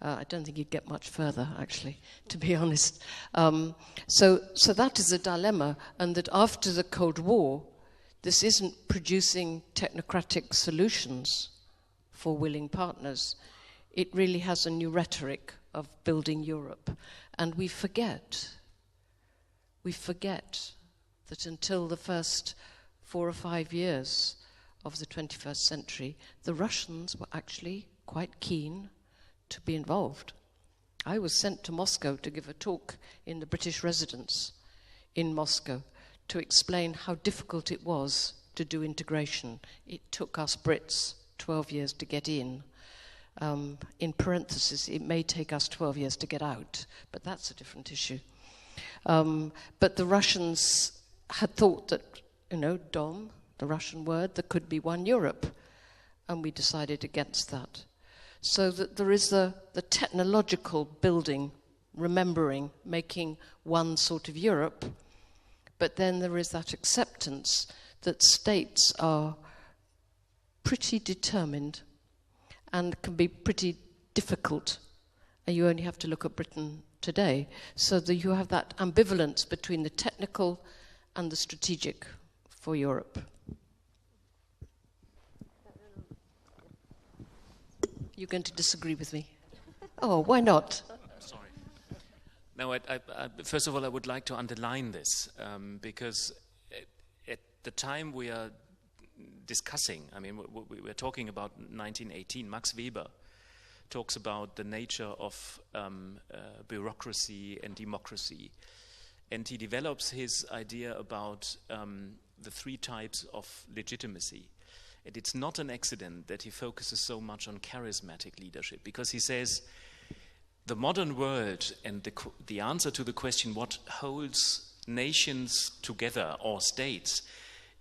I don't think he'd get much further, actually, to be honest. So that is a dilemma, and that after the Cold War, this isn't producing technocratic solutions for willing partners. It really has a new rhetoric of building Europe. And we forget that until the first 4 or 5 years of the 21st century, the Russians were actually quite keen to be involved. I was sent to Moscow to give a talk in the British residence in Moscow to explain how difficult it was to do integration. It took us Brits 12 years to get in. In parentheses, it may take us 12 years to get out, but that's a different issue. But the Russians had thought that, Dom, the Russian word, there could be one Europe, and we decided against that. So that there is the technological building, remembering, making one sort of Europe, but then there is that acceptance that states are pretty determined and can be pretty difficult. And you only have to look at Britain today. So that you have that ambivalence between the technical and the strategic for Europe. You're going to disagree with me? Oh, why not? Sorry. No, first of all, I would like to underline this, because at the time we are discussing, we're talking about 1918. Max Weber talks about the nature of bureaucracy and democracy. And he develops his idea about the 3 types of legitimacy. And it's not an accident that he focuses so much on charismatic leadership, because he says the modern world and the answer to the question what holds nations together or states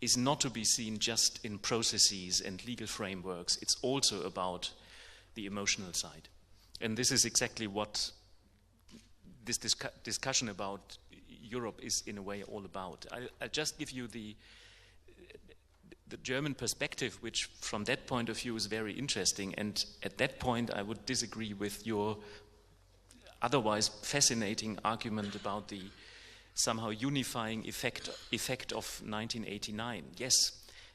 is not to be seen just in processes and legal frameworks. It's also about the emotional side. And this is exactly what this discussion about Europe is in a way all about. I'll just give you the German perspective, which from that point of view is very interesting. And at that point, I would disagree with your otherwise fascinating argument about the somehow unifying effect of 1989. Yes,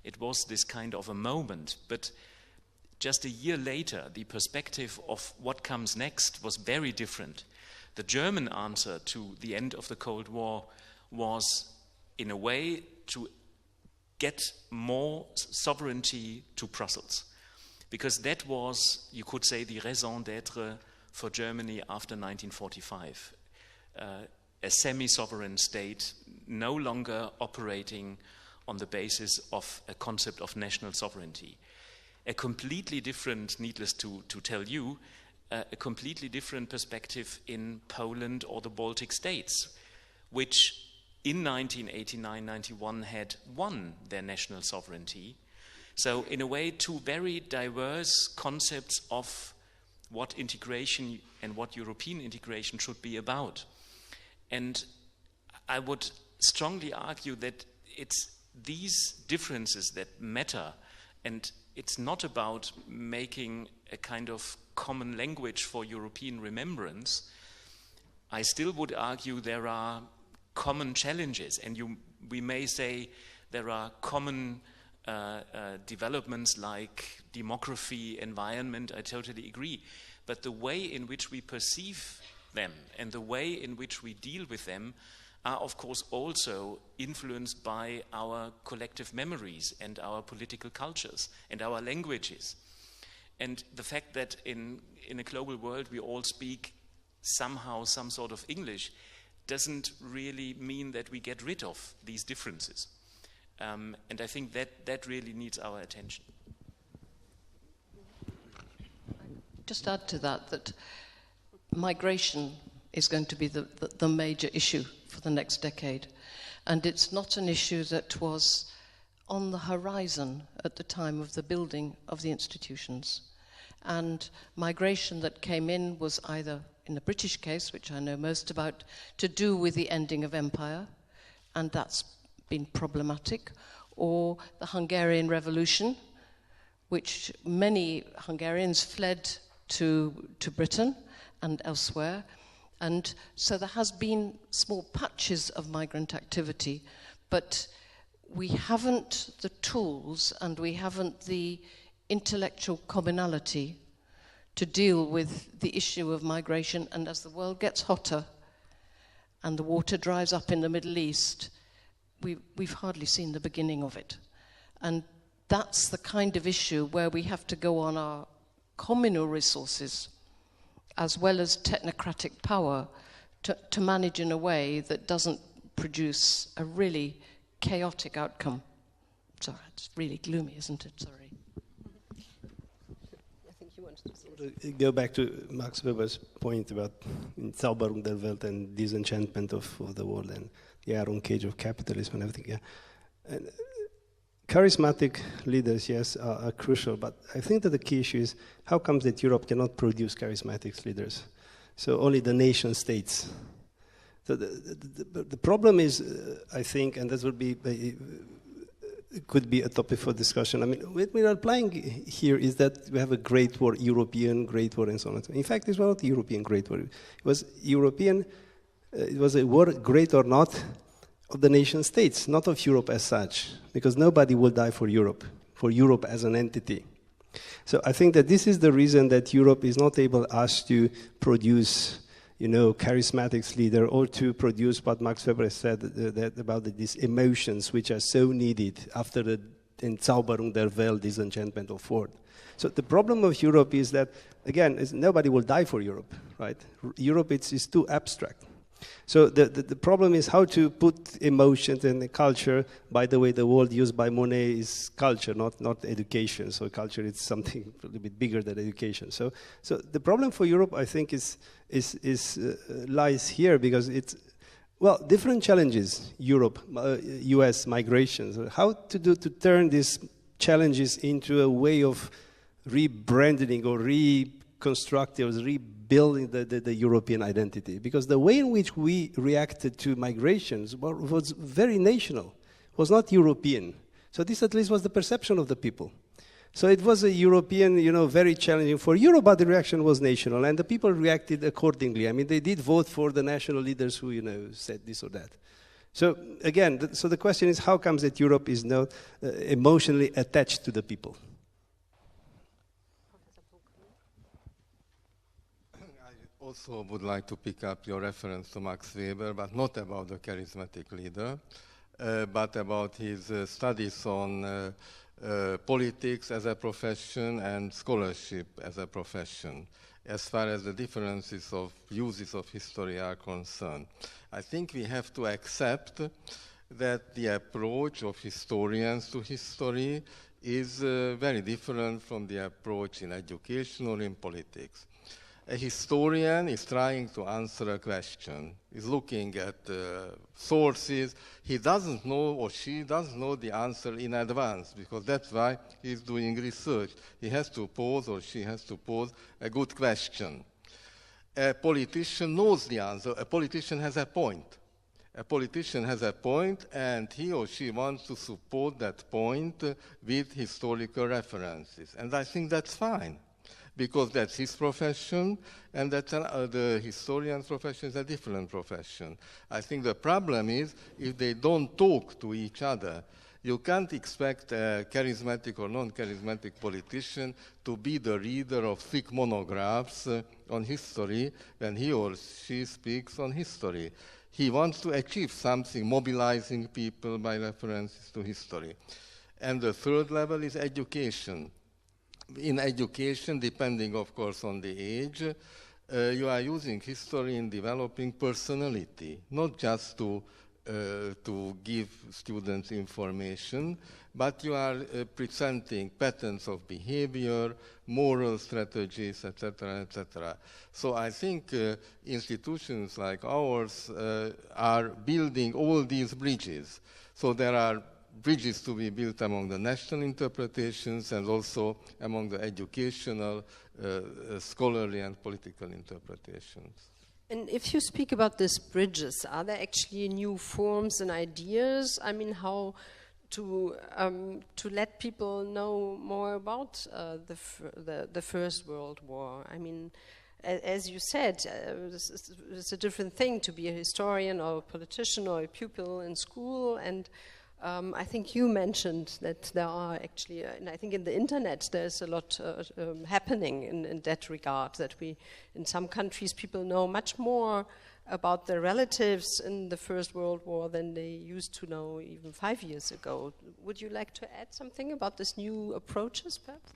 it was this kind of a moment, but just a year later, the perspective of what comes next was very different. The German answer to the end of the Cold War was, in a way, to get more sovereignty to Brussels. Because that was, you could say, the raison d'être for Germany after 1945. A semi-sovereign state no longer operating on the basis of a concept of national sovereignty. A completely different, needless to tell you, a completely different perspective in Poland or the Baltic states, which in 1989-91 had won their national sovereignty. So in a way, 2 very diverse concepts of what integration and what European integration should be about. And I would strongly argue that it's these differences that matter, and it's not about making a kind of common language for European remembrance. I still would argue there are common challenges, and we may say there are common developments like demography, environment. I totally agree. But the way in which we perceive them and the way in which we deal with them are, of course, also influenced by our collective memories and our political cultures and our languages. And the fact that in a global world we all speak somehow some sort of English doesn't really mean that we get rid of these differences. And I think that really needs our attention. Just add to that migration is going to be the major issue for the next decade. And it's not an issue that was on the horizon at the time of the building of the institutions. And migration that came in was either, in the British case, which I know most about, to do with the ending of empire, and that's been problematic, or the Hungarian Revolution, which many Hungarians fled to Britain and elsewhere. And so there has been small patches of migrant activity, but we haven't the tools and we haven't the intellectual commonality to deal with the issue of migration. And as the world gets hotter and the water dries up in the Middle East, we've hardly seen the beginning of it. And that's the kind of issue where we have to go on our communal resources as well as technocratic power to manage in a way that doesn't produce a really chaotic outcome. Sorry, it's really gloomy, isn't it? Sorry. I think you wanted to say. Go back to Max Weber's point about Zauberung der Welt and disenchantment of the world and the iron cage of capitalism and everything. Yeah. And charismatic leaders, yes, are crucial, but I think that the key issue is how comes that Europe cannot produce charismatic leaders? So only the nation states. So the problem is, I think, and this would be could be a topic for discussion. I mean, what we are applying here is that we have a Great War, European Great War, and so on. In fact, it was not a European Great War. It was European. It was a war, great or not, of the nation states, not of Europe as such, because nobody will die for Europe as an entity. So I think that this is the reason that Europe is not able asked to produce, charismatic leader, or to produce what Max Weber said about these emotions which are so needed after the Entzauberung der Welt, disenchantment of world. So the problem of Europe is that, again, nobody will die for Europe, right? Europe is too abstract. So the problem is how to put emotions and culture. By the way, the word used by Monet is culture, not education. So culture is something a little bit bigger than education. So the problem for Europe, I think, lies here, because it's, well, different challenges. Europe, U.S. migrations. How to turn these challenges into a way of rebranding or reconstructing or rebuilding the European identity, because the way in which we reacted to migrations was very national, was not European. So this at least was the perception of the people. So it was a European, very challenging for Europe, but the reaction was national, and the people reacted accordingly. I mean, they did vote for the national leaders who, said this or that. So again, the question is, how comes that Europe is not emotionally attached to the people? Also would like to pick up your reference to Max Weber, but not about the charismatic leader, but about his studies on politics as a profession and scholarship as a profession, as far as the differences of uses of history are concerned. I think we have to accept that the approach of historians to history is very different from the approach in education or in politics. A historian is trying to answer a question, is looking at sources. He doesn't know, or she doesn't know the answer in advance, because that's why he's doing research. He has to pose, or she has to pose, a good question. A politician knows the answer. A politician has a point. A politician has a point, and he or she wants to support that point with historical references. And I think that's fine, because that's his profession, and that's the historian's profession is a different profession. I think the problem is if they don't talk to each other. You can't expect a charismatic or non-charismatic politician to be the reader of thick monographs on history when he or she speaks on history. He wants to achieve something, mobilizing people by references to history. And the third level is education. In education, depending, of course, on the age, you are using history in developing personality, not just to give students information, but you are presenting patterns of behavior, moral strategies, etc., etc. So I think institutions like ours are building all these bridges. So there are bridges to be built among the national interpretations and also among the educational, scholarly and political interpretations. And if you speak about these bridges, are there actually new forms and ideas? I mean, how to let people know more about the First World War? I mean, as you said, it's a different thing to be a historian or a politician or a pupil in school, and I think you mentioned that there are actually, and I think in the internet there's a lot happening in that regard, that we, in some countries, people know much more about their relatives in the First World War than they used to know even 5 years ago. Would you like to add something about this new approaches, perhaps?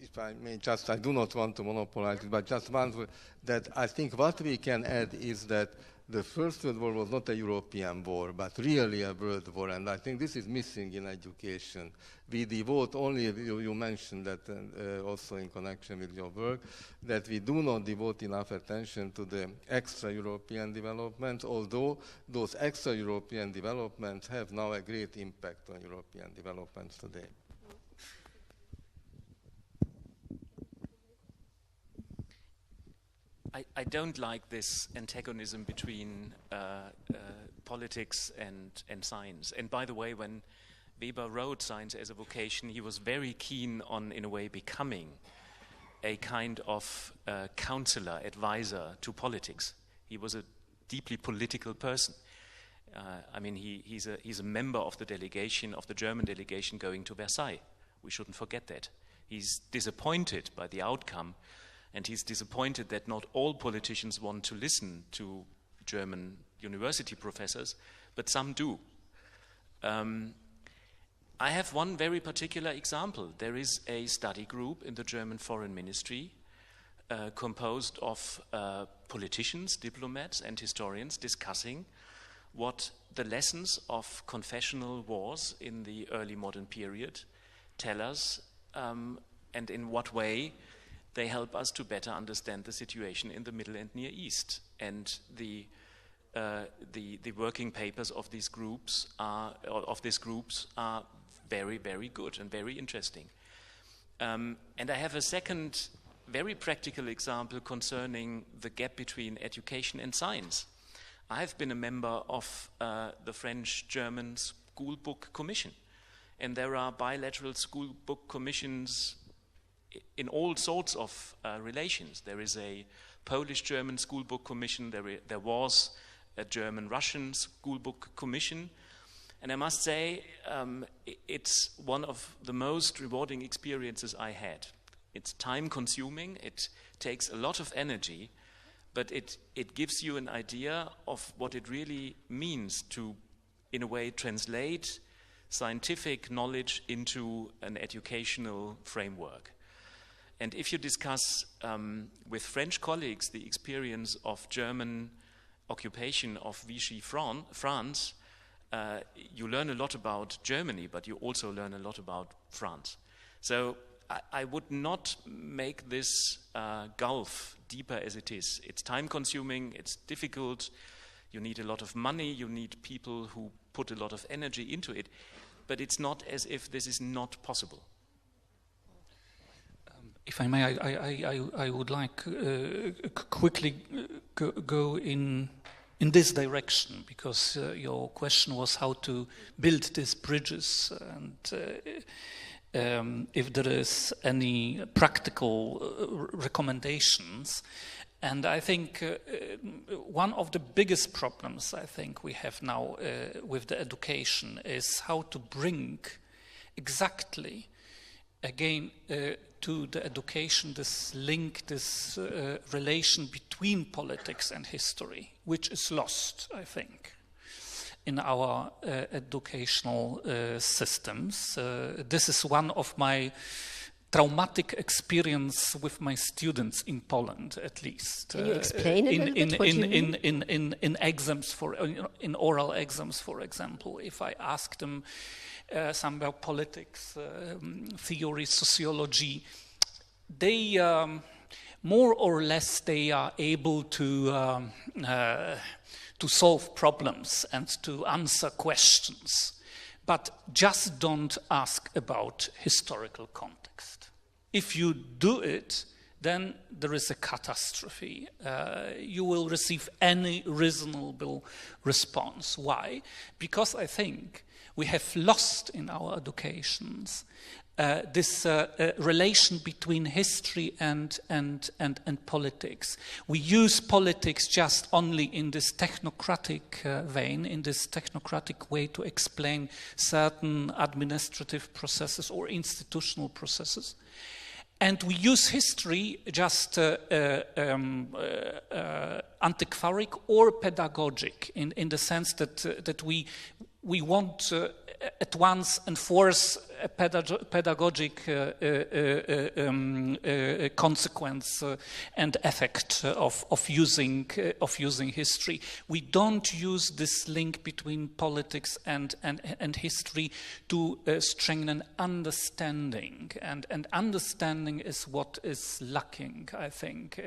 If I may just, I do not want to monopolize it, but just one word, that I think what we can add is that the First World War was not a European war, but really a world war, and I think this is missing in education. We devote only, you mentioned that also in connection with your work, that we do not devote enough attention to the extra-European developments, although those extra-European developments have now a great impact on European developments today. I don't like this antagonism between politics and science. And by the way, when Weber wrote Science as a Vocation, he was very keen on, in a way, becoming a kind of counselor, advisor to politics. He was a deeply political person. I mean, he's a member of the delegation, of the German delegation going to Versailles. We shouldn't forget that. He's disappointed by the outcome, and he's disappointed that not all politicians want to listen to German university professors, but some do. I have one very particular example. There is a study group in the German Foreign Ministry composed of politicians, diplomats, and historians discussing what the lessons of confessional wars in the early modern period tell us, and in what way they help us to better understand the situation in the Middle and Near East. And the working papers of these groups are very, very good and very interesting. And I have a second very practical example concerning the gap between education and science. I have been a member of the French-German School Book Commission, and there are bilateral school book commissions in all sorts of relations. There is a Polish-German school book commission, there was a German-Russian school book commission, and I must say it's one of the most rewarding experiences I had. It's time-consuming, it takes a lot of energy, but it gives you an idea of what it really means to, in a way, translate scientific knowledge into an educational framework. And if you discuss with French colleagues the experience of German occupation of Vichy France, you learn a lot about Germany, but you also learn a lot about France. So I would not make this gulf deeper as it is. It's time-consuming, it's difficult, you need a lot of money, you need people who put a lot of energy into it, but it's not as if this is not possible. If I may, I would like quickly go in this direction, because your question was how to build these bridges, and if there is any practical recommendations. And I think one of the biggest problems I think we have now with the education is how to bring exactly again to the education this link, this relation between politics and history, which is lost, I think, in our educational systems. This is one of my traumatic experience with my students in Poland, at least. Can you explain a little bit what you mean? In exams, in oral exams, for example, if I ask them some about politics, theory, sociology, they more or less they are able to solve problems and to answer questions, but just don't ask about historical context. If you do it, then there is a catastrophe. You will receive any reasonable response. Why? Because I think we have lost in our educations this relation between history and politics. We use politics just only in this technocratic vein, in this technocratic way to explain certain administrative processes or institutional processes. And we use history just antiquaric or pedagogic in the sense that we want at once enforce a pedagogic consequence and effect of using history. We don't use this link between politics and history to strengthen understanding, and understanding is what is lacking, I think,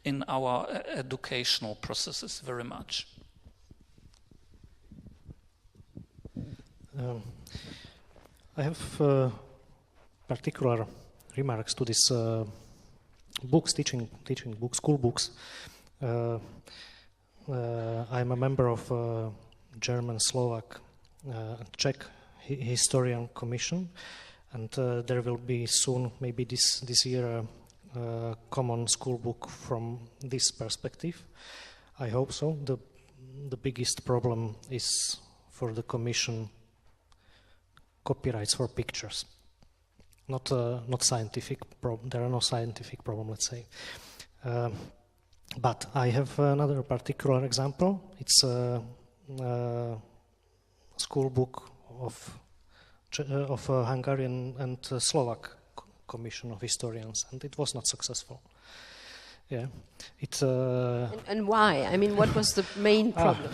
in our educational processes very much. I have particular remarks to this books, teaching books, school books. I'm a member of German, Slovak, Czech Historian Commission, and there will be soon, maybe this year, a common school book from this perspective. I hope so. The biggest problem is for the Commission copyrights for pictures, not scientific problem. There are no scientific problem, let's say. But I have another particular example. It's a school book of Hungarian and Slovak Commission of Historians, and it was not successful. Yeah, and why? I mean, what was the main problem?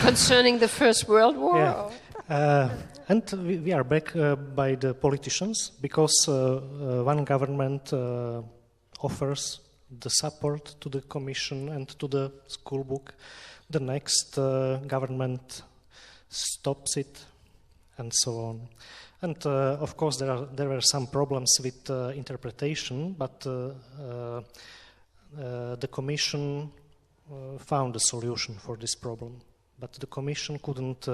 Concerning the First World War? Yeah. And we are back by the politicians, because one government offers the support to the commission and to the school book. The next government stops it, and so on. And of course there were some problems with interpretation, but the commission found a solution for this problem. But the commission couldn't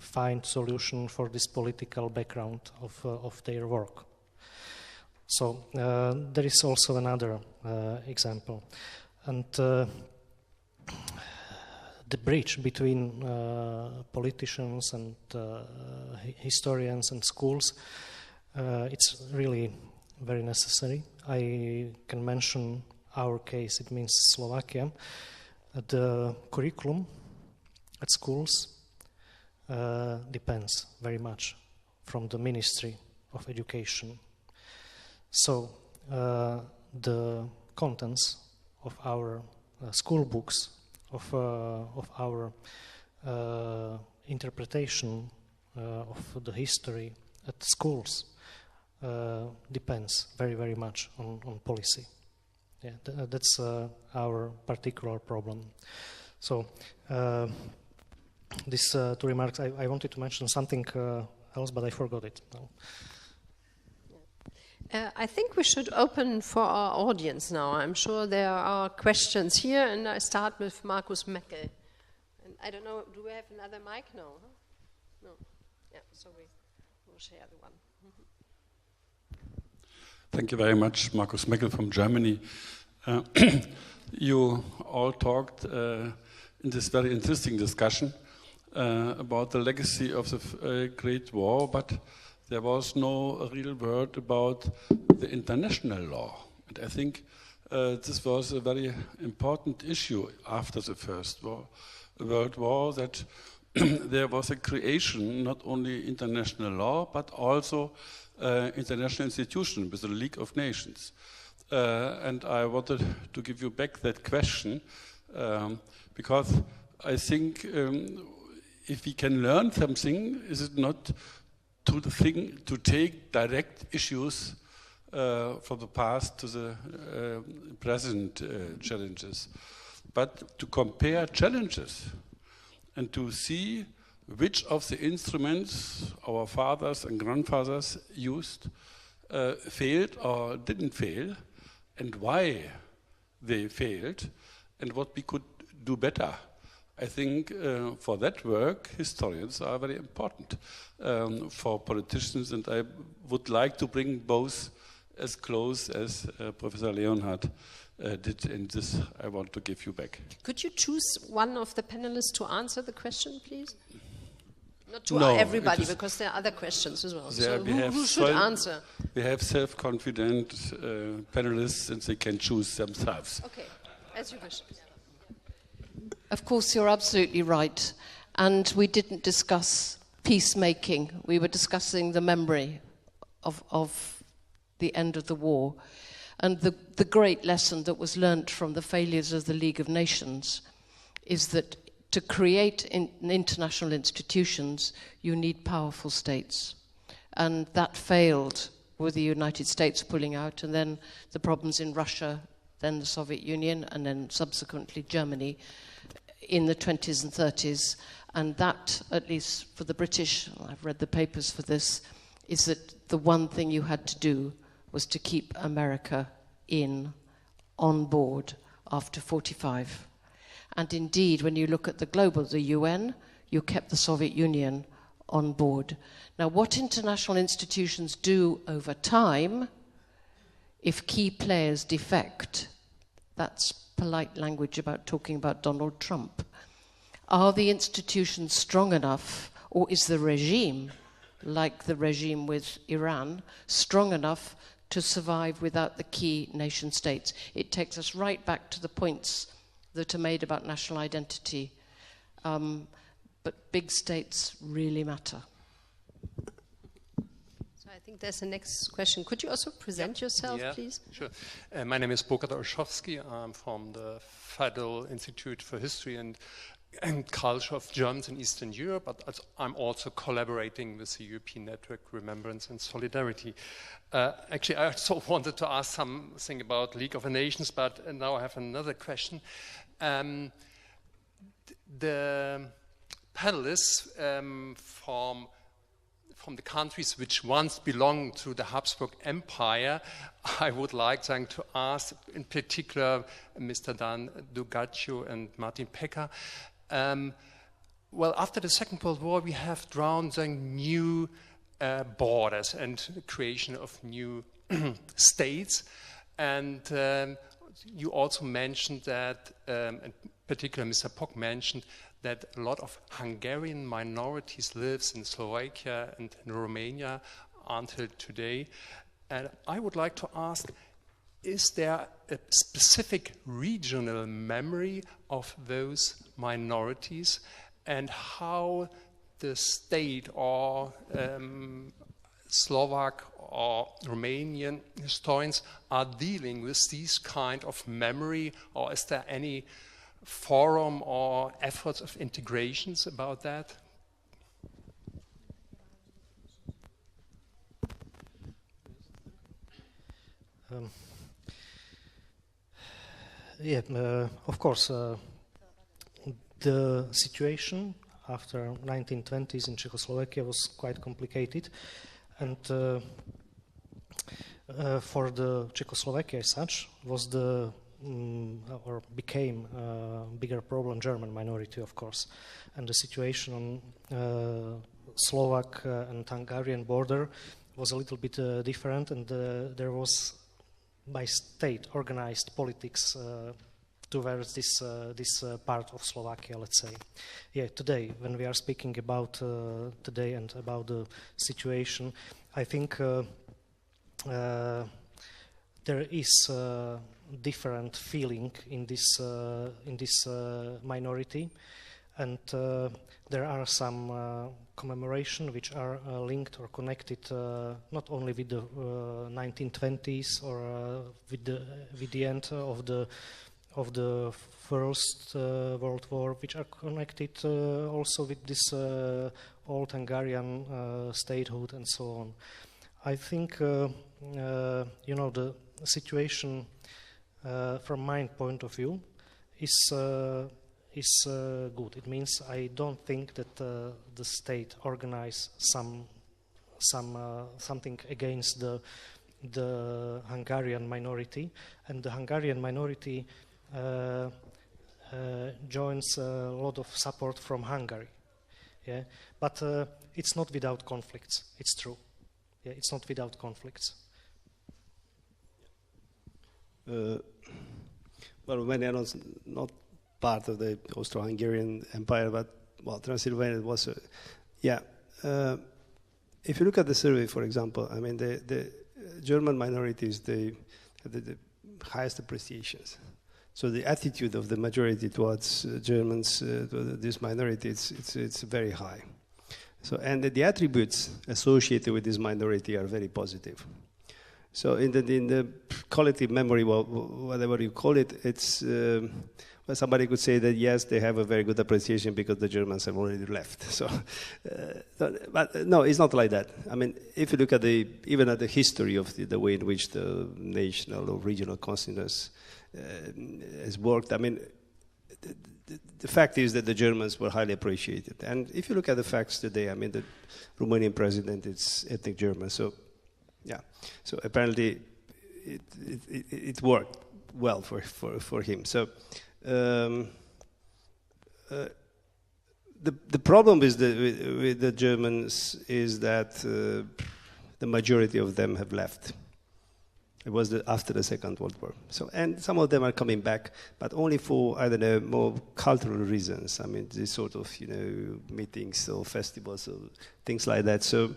find solution for this political background of their work. So there is also another example. And the bridge between politicians and historians and schools, it's really very necessary. I can mention our case, it means Slovakia. The curriculum at schools depends very much from the Ministry of Education. So the contents of our school books, of our interpretation of the history at schools depends very, very much on policy. Yeah, that's our particular problem. So these two remarks, I wanted to mention something else, but I forgot it now. I think we should open for our audience now. I'm sure there are questions here, and I start with Markus Meckel. And I don't know, do we have another mic? No. Huh? No. Yeah, so we'll share the one. Thank you very much, Markus Meckel from Germany. You all talked in this very interesting discussion about the legacy of the Great War, but there was no real word about the international law. And I think this was a very important issue after the First World War, that there was a creation, not only international law, but also international institution with the League of Nations. And I wanted to give you back that question, because I think if we can learn something, is it not to take direct issues from the past to the present challenges, but to compare challenges and to see which of the instruments our fathers and grandfathers used failed or didn't fail, and why they failed and what we could do better. I think for that work, historians are very important for politicians, and I would like to bring both as close as Professor Leonhard did, and this I want to give you back. Could you choose one of the panelists to answer the question, please? Not to No, everybody, because there are other questions as well. There So we have who should answer? We have self-confident panelists, and they can choose themselves. Okay, as you wish. Of course, you're absolutely right. And we didn't discuss peacemaking. We were discussing the memory of the end of the war. And the great lesson that was learnt from the failures of the League of Nations is that to create international institutions, you need powerful states. And that failed with the United States pulling out, and then the problems in Russia, then the Soviet Union, and then subsequently Germany in the 20s and 30s. And that, at least for the British, I've read the papers for this, is that the one thing you had to do was to keep America on board after 45. And indeed, when you look at the UN, you kept the Soviet Union on board. Now, what international institutions do over time, if key players defect, that's polite language about talking about Donald Trump. Are the institutions strong enough, or is the regime, like the regime with Iran, strong enough to survive without the key nation states? It takes us right back to the points that are made about national identity. But big states really matter. So I think there's the next question. Could you also present yourself, please? Sure. My name is Burkhard Olszowski. I'm from the Federal Institute for History and Culture of Germans in Eastern Europe, but I'm also collaborating with the European Network Remembrance and Solidarity. Actually, I also wanted to ask something about League of Nations, but now I have another question. The panelists from the countries which once belonged to the Habsburg Empire, I would like to ask, in particular, Mr. Dan Dugaccio and Martin Pecker. Well, after the Second World War, we have drawn the new borders and the creation of new states. And you also mentioned that, in particular, Mr. Pock mentioned that a lot of Hungarian minorities lives in Slovakia and in Romania until today. And I would like to ask, is there a specific regional memory of those minorities, and how the state or Slovak or Romanian historians are dealing with these kind of memory, or is there any forum or efforts of integrations about that? Of course, the situation after 1920s in Czechoslovakia was quite complicated, and for the Czechoslovakia as such was or became a bigger problem German minority, of course, and the situation on Slovak and Hungarian border was a little bit different, and there was by state organized politics towards this part of Slovakia, let's say. Today, when we are speaking about today and about the situation, I think there is a different feeling in this minority, and there are some commemoration which are linked or connected not only with the 1920s or with the end of the First World War, which are connected also with this old Hungarian statehood and so on. I think the situation from my point of view is good. It means I don't think that the state organize something against the the Hungarian minority, and the Hungarian minority joins a lot of support from Hungary. Yeah, but it's not without conflicts. It's true. Yeah, it's not without conflicts. Well, Romania was not part of the Austro-Hungarian Empire, but well, Transylvania was. If you look at the survey, for example, I mean the German minorities, they have the highest appreciations. So the attitude of the majority towards Germans, to this minority, it's very high. So and the attributes associated with this minority are very positive. So in the collective memory, well, whatever you call it, it's well, somebody could say that yes, they have a very good appreciation because the Germans have already left. So, but no, it's not like that. I mean, if you look at even at the history of the way in which the national or regional consciousness has worked, I mean, the fact is that the Germans were highly appreciated. And if you look at the facts today, I mean, the Romanian president is ethnic German. So, yeah. So apparently, it worked well for him. So. The problem with the Germans is that the majority of them have left. It was after the Second World War. So, and some of them are coming back, but only for, I don't know, more cultural reasons. I mean, this sort of, meetings or festivals or things like that. So,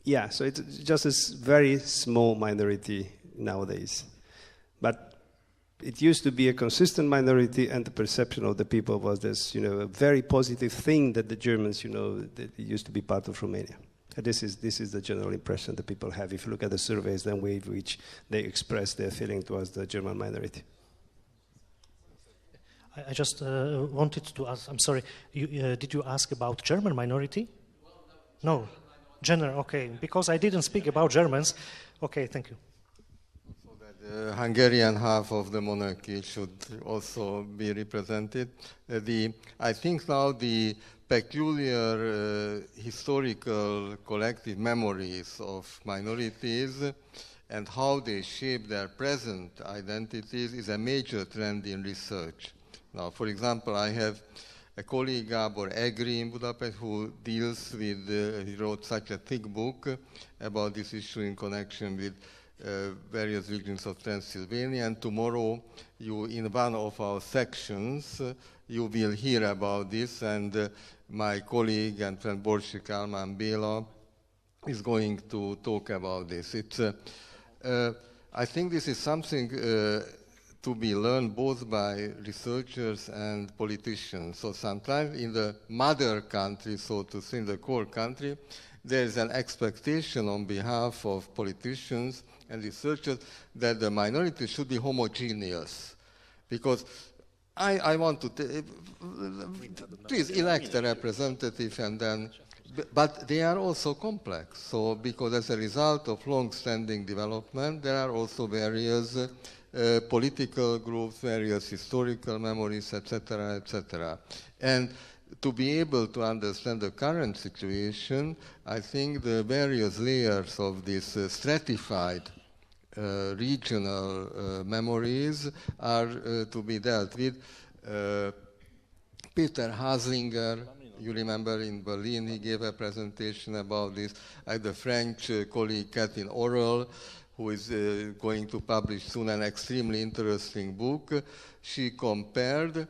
yeah, so it's just a very small minority nowadays. But it used to be a consistent minority, and the perception of the people was this, a very positive thing that the Germans, that used to be part of Romania. And this is the general impression that people have if you look at the surveys, the way in which they express their feeling towards the German minority. I just wanted to ask. I'm sorry. Did you ask about German minority? No, general. Okay, because I didn't speak about Germans. Okay, thank you. The Hungarian half of the monarchy should also be represented. I think now the peculiar historical collective memories of minorities and how they shape their present identities is a major trend in research. Now, for example, I have a colleague, Gábor Egri, in Budapest, who deals with, he wrote such a thick book about this issue in connection with various regions of Transylvania, and tomorrow in one of our sections you will hear about this, and my colleague and friend Borsik Kálmán Béla is going to talk about this. I think this is something to be learned both by researchers and politicians. So sometimes in the mother country, so to say, in the core country, there is an expectation on behalf of politicians and researchers that the minority should be homogeneous. Because I want to, please elect a representative and then, but they are also complex. So because as a result of long-standing development, there are also various political groups, various historical memories, etc., etc. And to be able to understand the current situation, I think the various layers of this stratified regional memories are to be dealt with. Peter Haslinger, you remember in Berlin, he gave a presentation about this. I had the French colleague Catherine Orel, who is going to publish soon an extremely interesting book. She compared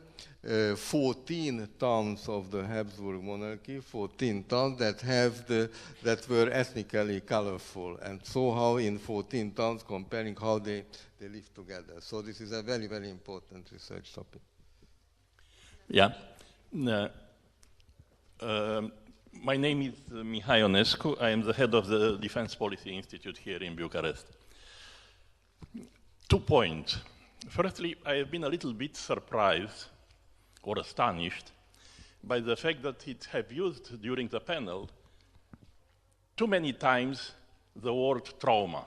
14 towns of the Habsburg monarchy, 14 towns that were ethnically colorful, and so how in 14 towns comparing how they live together. So this is a very, very important research topic. Yeah. My name is Mihai Ionescu. I am the head of the Defense Policy Institute here in Bucharest. 2 points. Firstly, I have been a little bit surprised or astonished by the fact that it have used during the panel too many times the word trauma.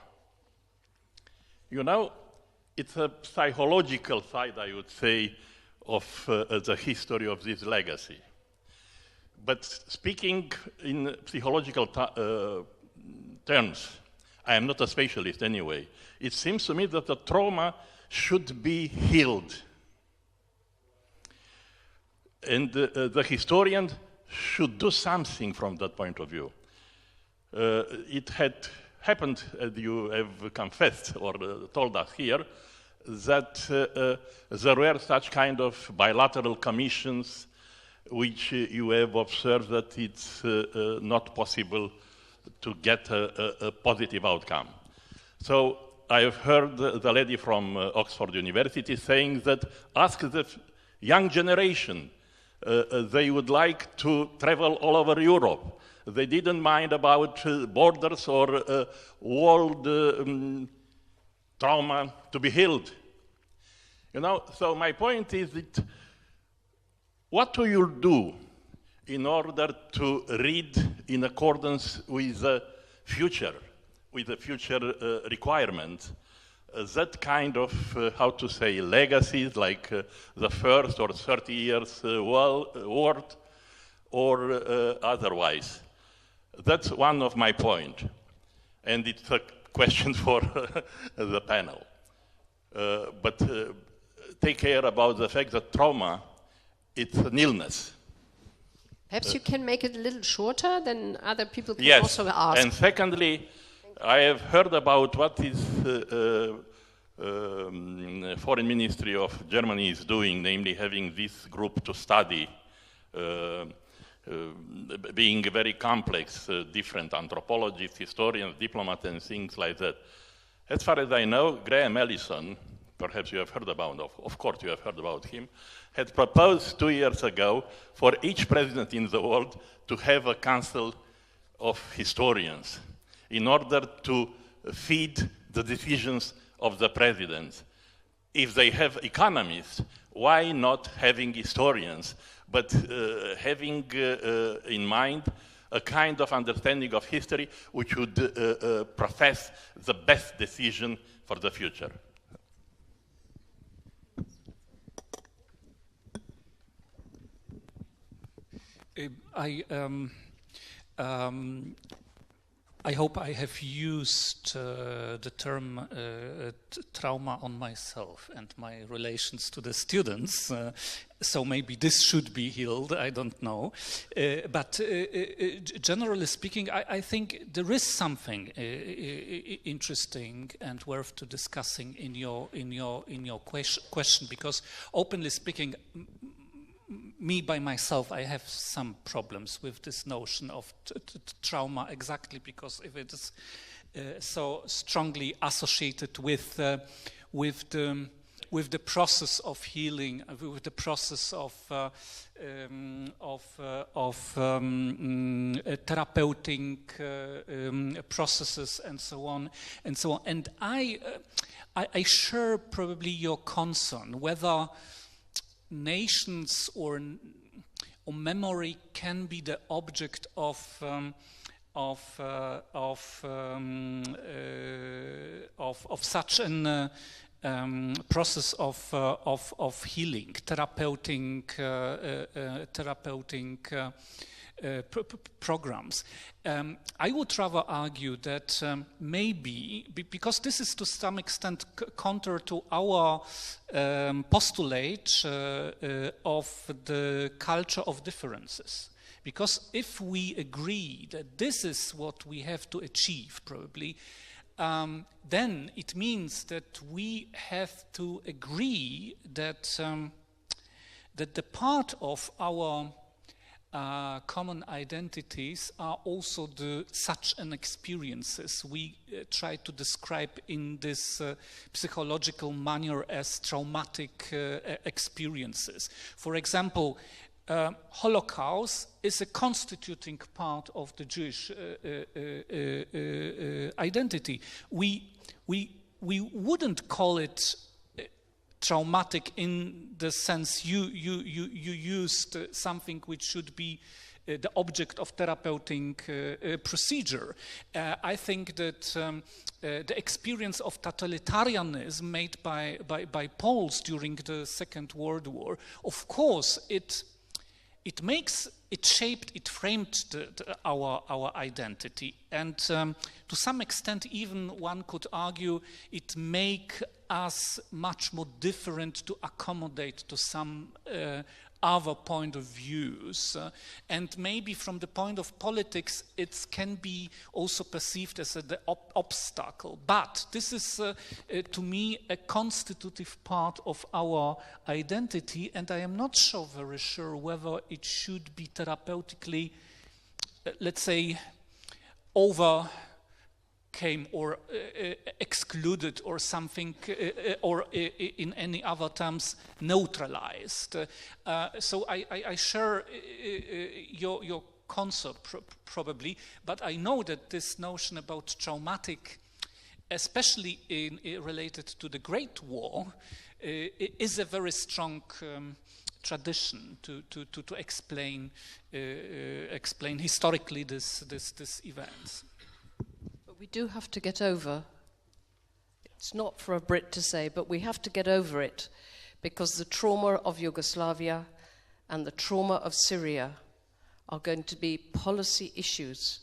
You know, it's a psychological side, I would say, of the history of this legacy. But speaking in psychological terms, I am not a specialist anyway. It seems to me that the trauma should be healed. And the historian should do something from that point of view. It had happened, as you have confessed or told us here, that there were such kind of bilateral commissions which you have observed that it's not possible to get a positive outcome. So I have heard the lady from Oxford University saying that ask the young generation, they would like to travel all over Europe. They didn't mind about borders or world trauma to be healed. You know, so my point is that what do you do in order to read in accordance with the future requirement, that kind of, how to say, legacies like the first or 30 years world or otherwise? That's one of my points. And it's a question for the panel. But take care about the fact that trauma, it's an illness. Perhaps you can make it a little shorter, then other people can yes. also ask. And secondly, I have heard about what is Foreign Ministry of Germany is doing, namely having this group to study being very complex, different anthropologists, historians, diplomats, and things like that. As far as I know, Graham Allison, perhaps you have heard about, of course you have heard about him, had proposed 2 years ago for each president in the world to have a council of historians in order to feed the decisions of the president. If they have economists, why not having historians, but having in mind a kind of understanding of history which would profess the best decision for the future? I hope I have used the term trauma on myself and my relations to the students, so maybe this should be healed, I don't know. But generally speaking, I think there is something interesting and worth to discussing in your question, because openly speaking, me by myself, I have some problems with this notion of trauma, exactly because if it is so strongly associated with the process of healing, with the process of therapeutic processes and so on and so on. And I share probably your concern whether nations or memory can be the object of such an process of healing, therapeutic programs. I would rather argue that maybe, because this is to some extent counter to our postulate of the culture of differences. Because if we agree that this is what we have to achieve, probably, then it means that we have to agree that that the part of our common identities are also such an experiences we try to describe in this psychological manner as traumatic experiences. For example, Holocaust is a constituting part of the Jewish identity. We wouldn't call it traumatic in the sense you used something which should be the object of therapeutic procedure. I think that the experience of totalitarianism made by Poles during the Second World War, of course, it it framed our identity, and to some extent, even one could argue it make us much more different to accommodate to some other point of views, and maybe from the point of politics it can be also perceived as an obstacle, but this is to me a constitutive part of our identity, and I am not very sure whether it should be therapeutically, let's say, overcame or excluded or something, or in any other terms, neutralized. So I share your concept probably, but I know that this notion about traumatic, especially related to the Great War, is a very strong tradition to explain historically this events. We do have to get over, it's not for a Brit to say, but we have to get over it, because the trauma of Yugoslavia and the trauma of Syria are going to be policy issues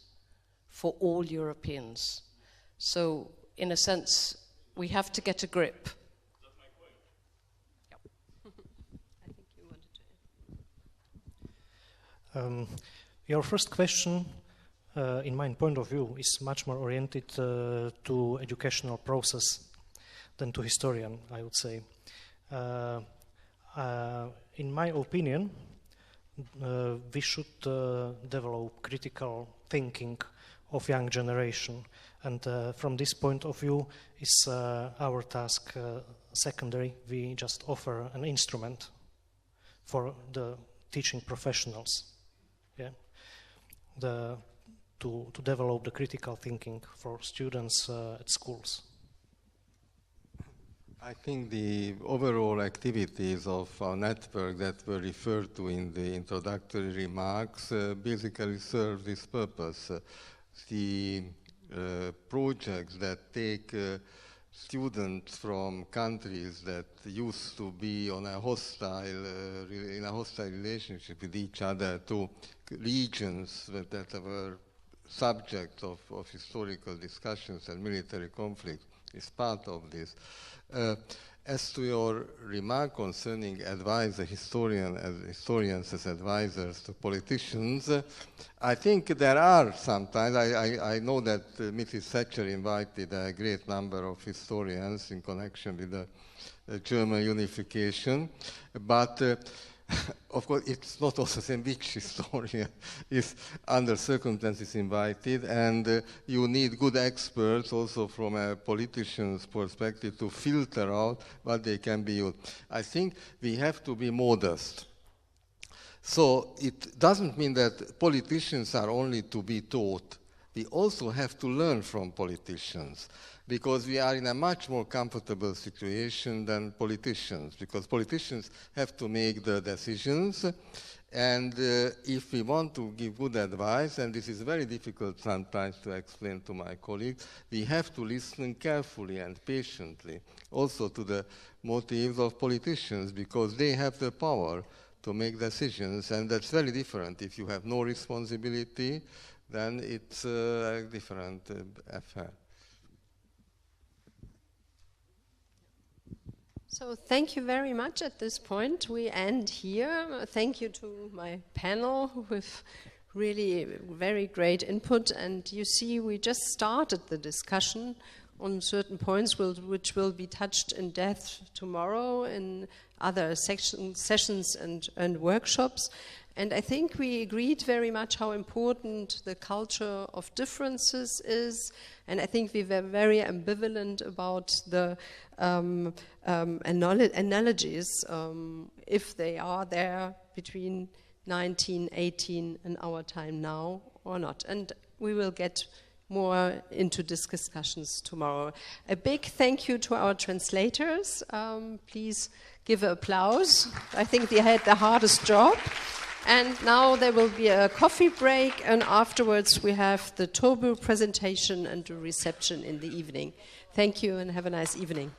for all Europeans. So, in a sense, we have to get a grip. That's my point. Yep. I think you wanted to. Your first question, in my point of view, is much more oriented to educational process than to historian, I would say. In my opinion, we should develop critical thinking of young generation, and from this point of view is our task secondary. We just offer an instrument for the teaching professionals, yeah, to develop the critical thinking for students at schools. I think the overall activities of our network that were referred to in the introductory remarks basically serve this purpose. The projects that take students from countries that used to be on a in a hostile relationship with each other to regions that were subject of historical discussions and military conflict is part of this. As to your remark concerning historians as advisors to politicians, I think there are sometimes, I know that Mrs. Thatcher invited a great number of historians in connection with the German unification, but of course, it's not also the same which historian is under circumstances invited, and you need good experts also from a politician's perspective to filter out what they can be used. I think we have to be modest. So it doesn't mean that politicians are only to be taught. We also have to learn from politicians, because we are in a much more comfortable situation than politicians, because politicians have to make the decisions, and if we want to give good advice, and this is very difficult sometimes to explain to my colleagues, we have to listen carefully and patiently also to the motives of politicians, because they have the power to make decisions, and that's very different. If you have no responsibility, then it's a different affair. So thank you very much. At this point, we end here. Thank you to my panel with really very great input. And you see, we just started the discussion on certain points which will be touched in depth tomorrow in other sessions and workshops. And I think we agreed very much how important the culture of differences is. And I think we were very ambivalent about the analogies, if they are there between 1918 and our time now or not. And we will get more into discussions tomorrow. A big thank you to our translators. Please give applause. I think they had the hardest job. And now there will be a coffee break, and afterwards we have the Tobu presentation and the reception in the evening. Thank you and have a nice evening.